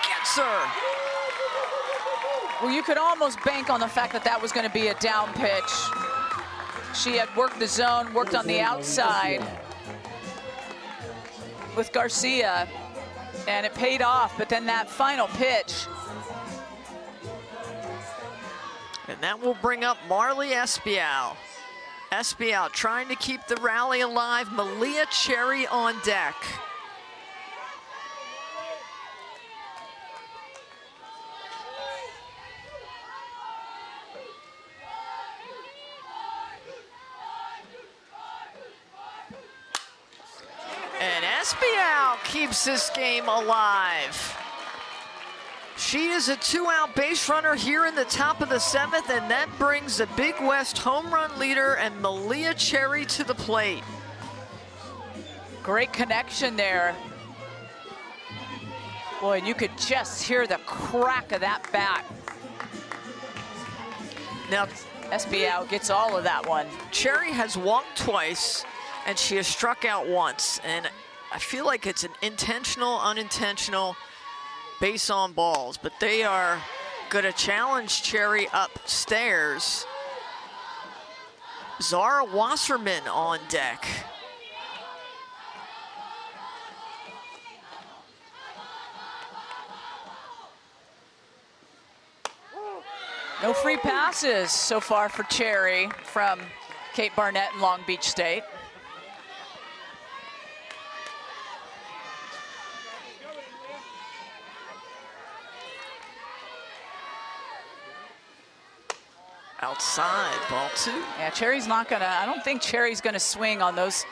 Gets her. Well, you could almost bank on the fact that that was going to be a down pitch. She had worked the zone, worked on the outside with Garcia, and it paid off, but then that final pitch. And that will bring up Marley Espial. Espial trying to keep the rally alive. Malia Cherry on deck. And Espial keeps this game alive. She is a 2-out base runner here in the top of the 7th, and that brings the Big West home run leader and Malia Cherry to the plate. Great connection there. Boy, and you could just hear the crack of that bat. Now, Espial gets all of that one. Cherry has walked twice, and she has struck out once, and I feel like it's an intentional, unintentional base on balls, but they are going to challenge Cherry upstairs. Zara Wasserman on deck. No free passes so far for Cherry from Kate Barnett and Long Beach State. Outside, ball 2. Yeah, Cherry's not gonna, I don't think Cherry's gonna swing on those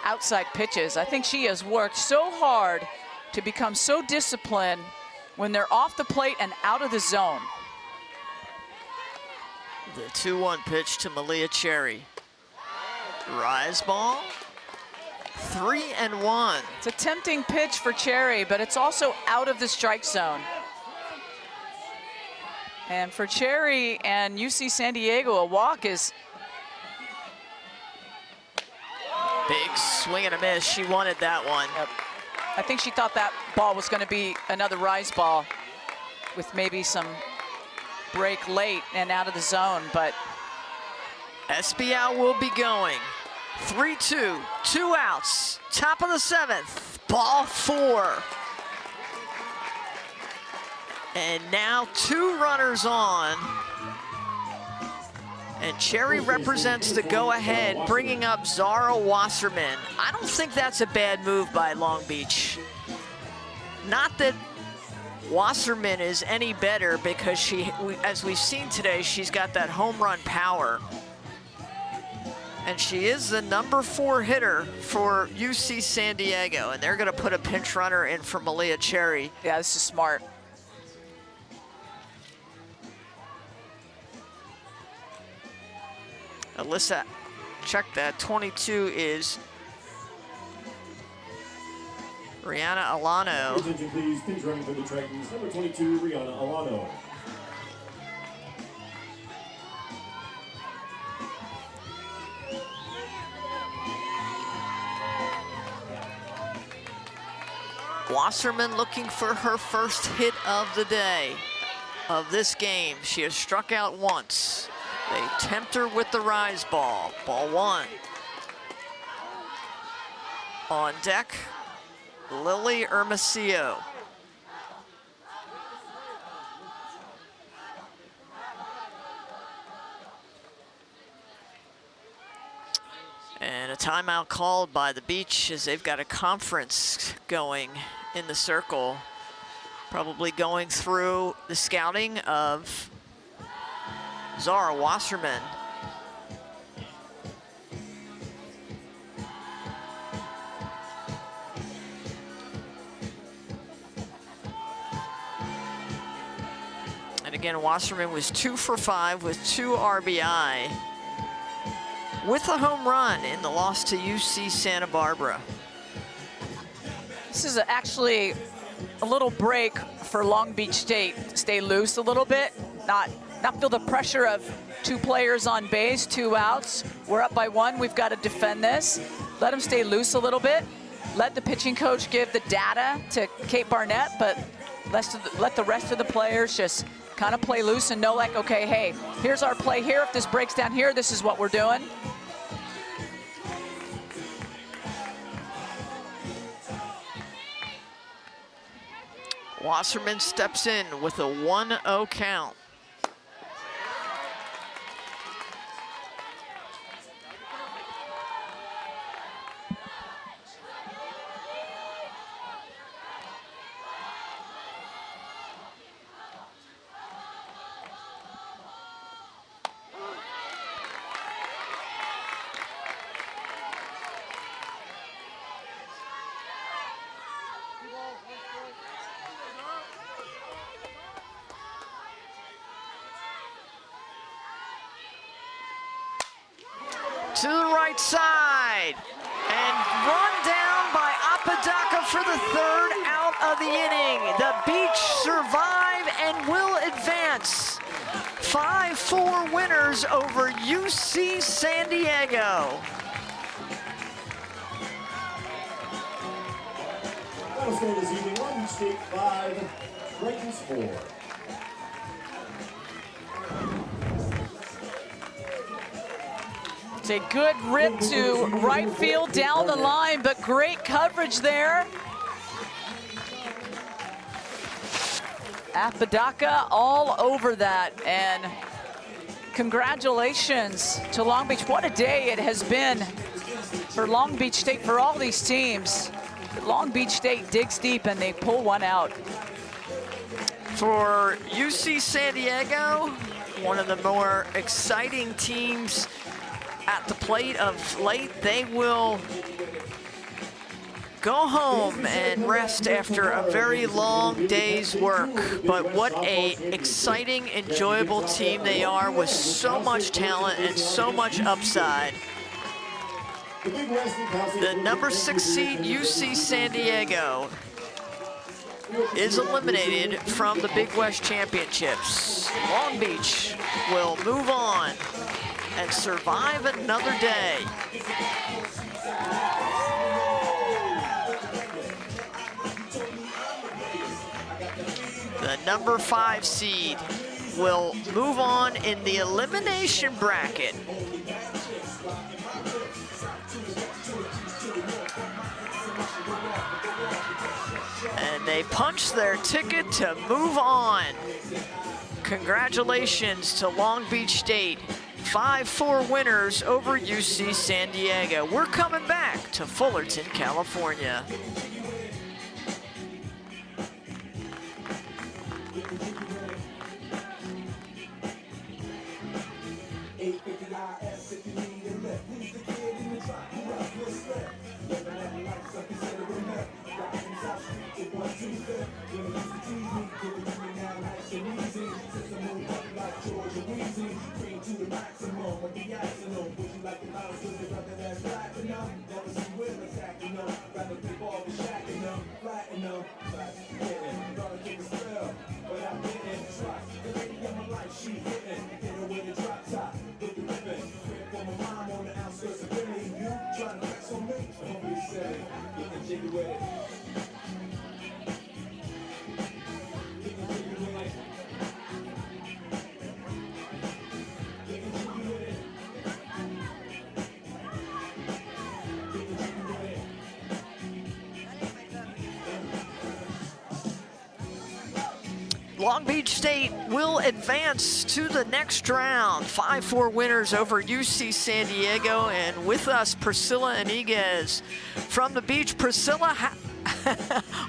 outside pitches. I think she has worked so hard to become so disciplined when they're off the plate and out of the zone. The 2-1 pitch to Malia Cherry. Rise ball. 3-1. It's a tempting pitch for Cherry, but it's also out of the strike zone. And for Cherry and UC San Diego, a walk is big swing and a miss. She wanted that one. Yep. I think she thought that ball was going to be another rise ball with maybe some break late and out of the zone, but Espial will be going. 3-2, 2 outs, top of the 7th, ball 4. And now 2 runners on. And Cherry represents the go-ahead, bringing up Zara Wasserman. I don't think that's a bad move by Long Beach. Not that Wasserman is any better, because she, as we've seen today, she's got that home run power. And she is the number 4 hitter for UC San Diego, and they're gonna put a pinch runner in for Malia Cherry. Yeah, this is smart. Alyssa, check that, 22 is Rihanna Alano. Attention please, pinch running for the Tritons, number 22, Rihanna Alano. Wasserman looking for her first hit of the day, of this game. She has struck out once. They tempt her with the rise ball. Ball 1. On deck, Lily Hermosillo. timeout called by the Beach as they've got a conference going in the circle, probably going through the scouting of Zara Wasserman. And again, Wasserman was 2 for 5 with 2 RBI, with a home run in the loss to UC Santa Barbara. This is actually a little break for Long Beach State to stay loose a little bit, not feel the pressure of 2 players on base, 2 outs. We're up by 1, we've got to defend this. Let them stay loose a little bit. Let the pitching coach give the data to Kate Barnett, but let the rest of the players just kind of play loose and know, like, okay, hey, here's our play here. If this breaks down here, this is what we're doing. Wasserman steps in with a 1-0 count. To the right side, and run down by Apodaca for the 3rd out of the inning. The Beach survive and will advance. 5-4 winners over UC San Diego. Final score this evening, Long Beach State 5, Dragons 4. It's a good rip to right field down the line, but great coverage there. Apodaca all over that, and congratulations to Long Beach. What a day it has been for Long Beach State, for all these teams. Long Beach State digs deep and they pull one out. For UC San Diego, one of the more exciting teams at the plate of late. They will go home and rest after a very long day's work. But what a exciting, enjoyable team they are, with so much talent and so much upside. The number 6 seed UC San Diego is eliminated from the Big West Championships. Long Beach will move on and survive another day. The number 5 seed will move on in the elimination bracket. And they punch their ticket to move on. Congratulations to Long Beach State. 5-4 winners over UC San Diego. We're coming back to Fullerton, California. Platinum, platinum, platinum, gonna kick a spell, but I didn't try. Long Beach State will advance to the next round. 5-4 winners over UC San Diego. And with us, Priscilla Iniguez from the beach. Priscilla,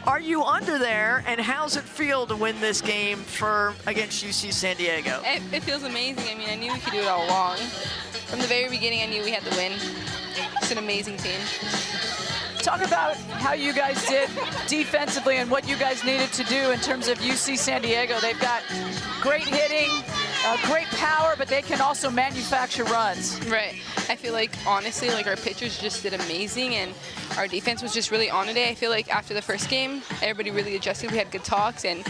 are you under there, and how's it feel to win this game against UC San Diego? It feels amazing. I mean, I knew we could do it all along. From the very beginning, I knew we had to win. It's an amazing team. Talk about how you guys did defensively and what you guys needed to do in terms of UC San Diego. They've got great hitting, great power, but they can also manufacture runs. Right. I feel like, honestly, like our pitchers just did amazing, and our defense was just really on today. I feel like after the first game, everybody really adjusted. We had good talks and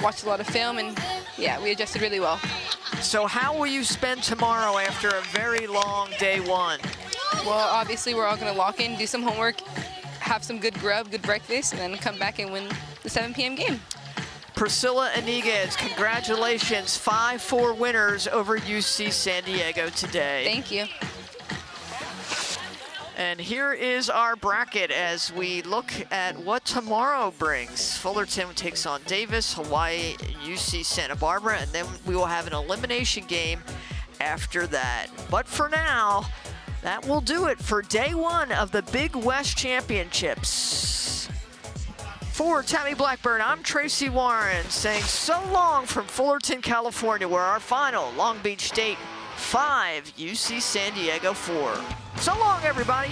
watched a lot of film, and yeah, we adjusted really well. So how will you spend tomorrow after a very long day one? Well, obviously, we're all going to lock in, do some homework, have some good grub, good breakfast, and then come back and win the 7 p.m. game. Priscilla Iniguez, congratulations. 5-4 winners over UC San Diego today. Thank you. And here is our bracket as we look at what tomorrow brings. Fullerton takes on Davis, Hawaii, UC Santa Barbara, and then we will have an elimination game after that. But for now, that will do it for day one of the Big West Championships. For Tammy Blackburn, I'm Tracy Warren saying so long from Fullerton, California, where our final, Long Beach State 5, UC San Diego 4. So long, everybody.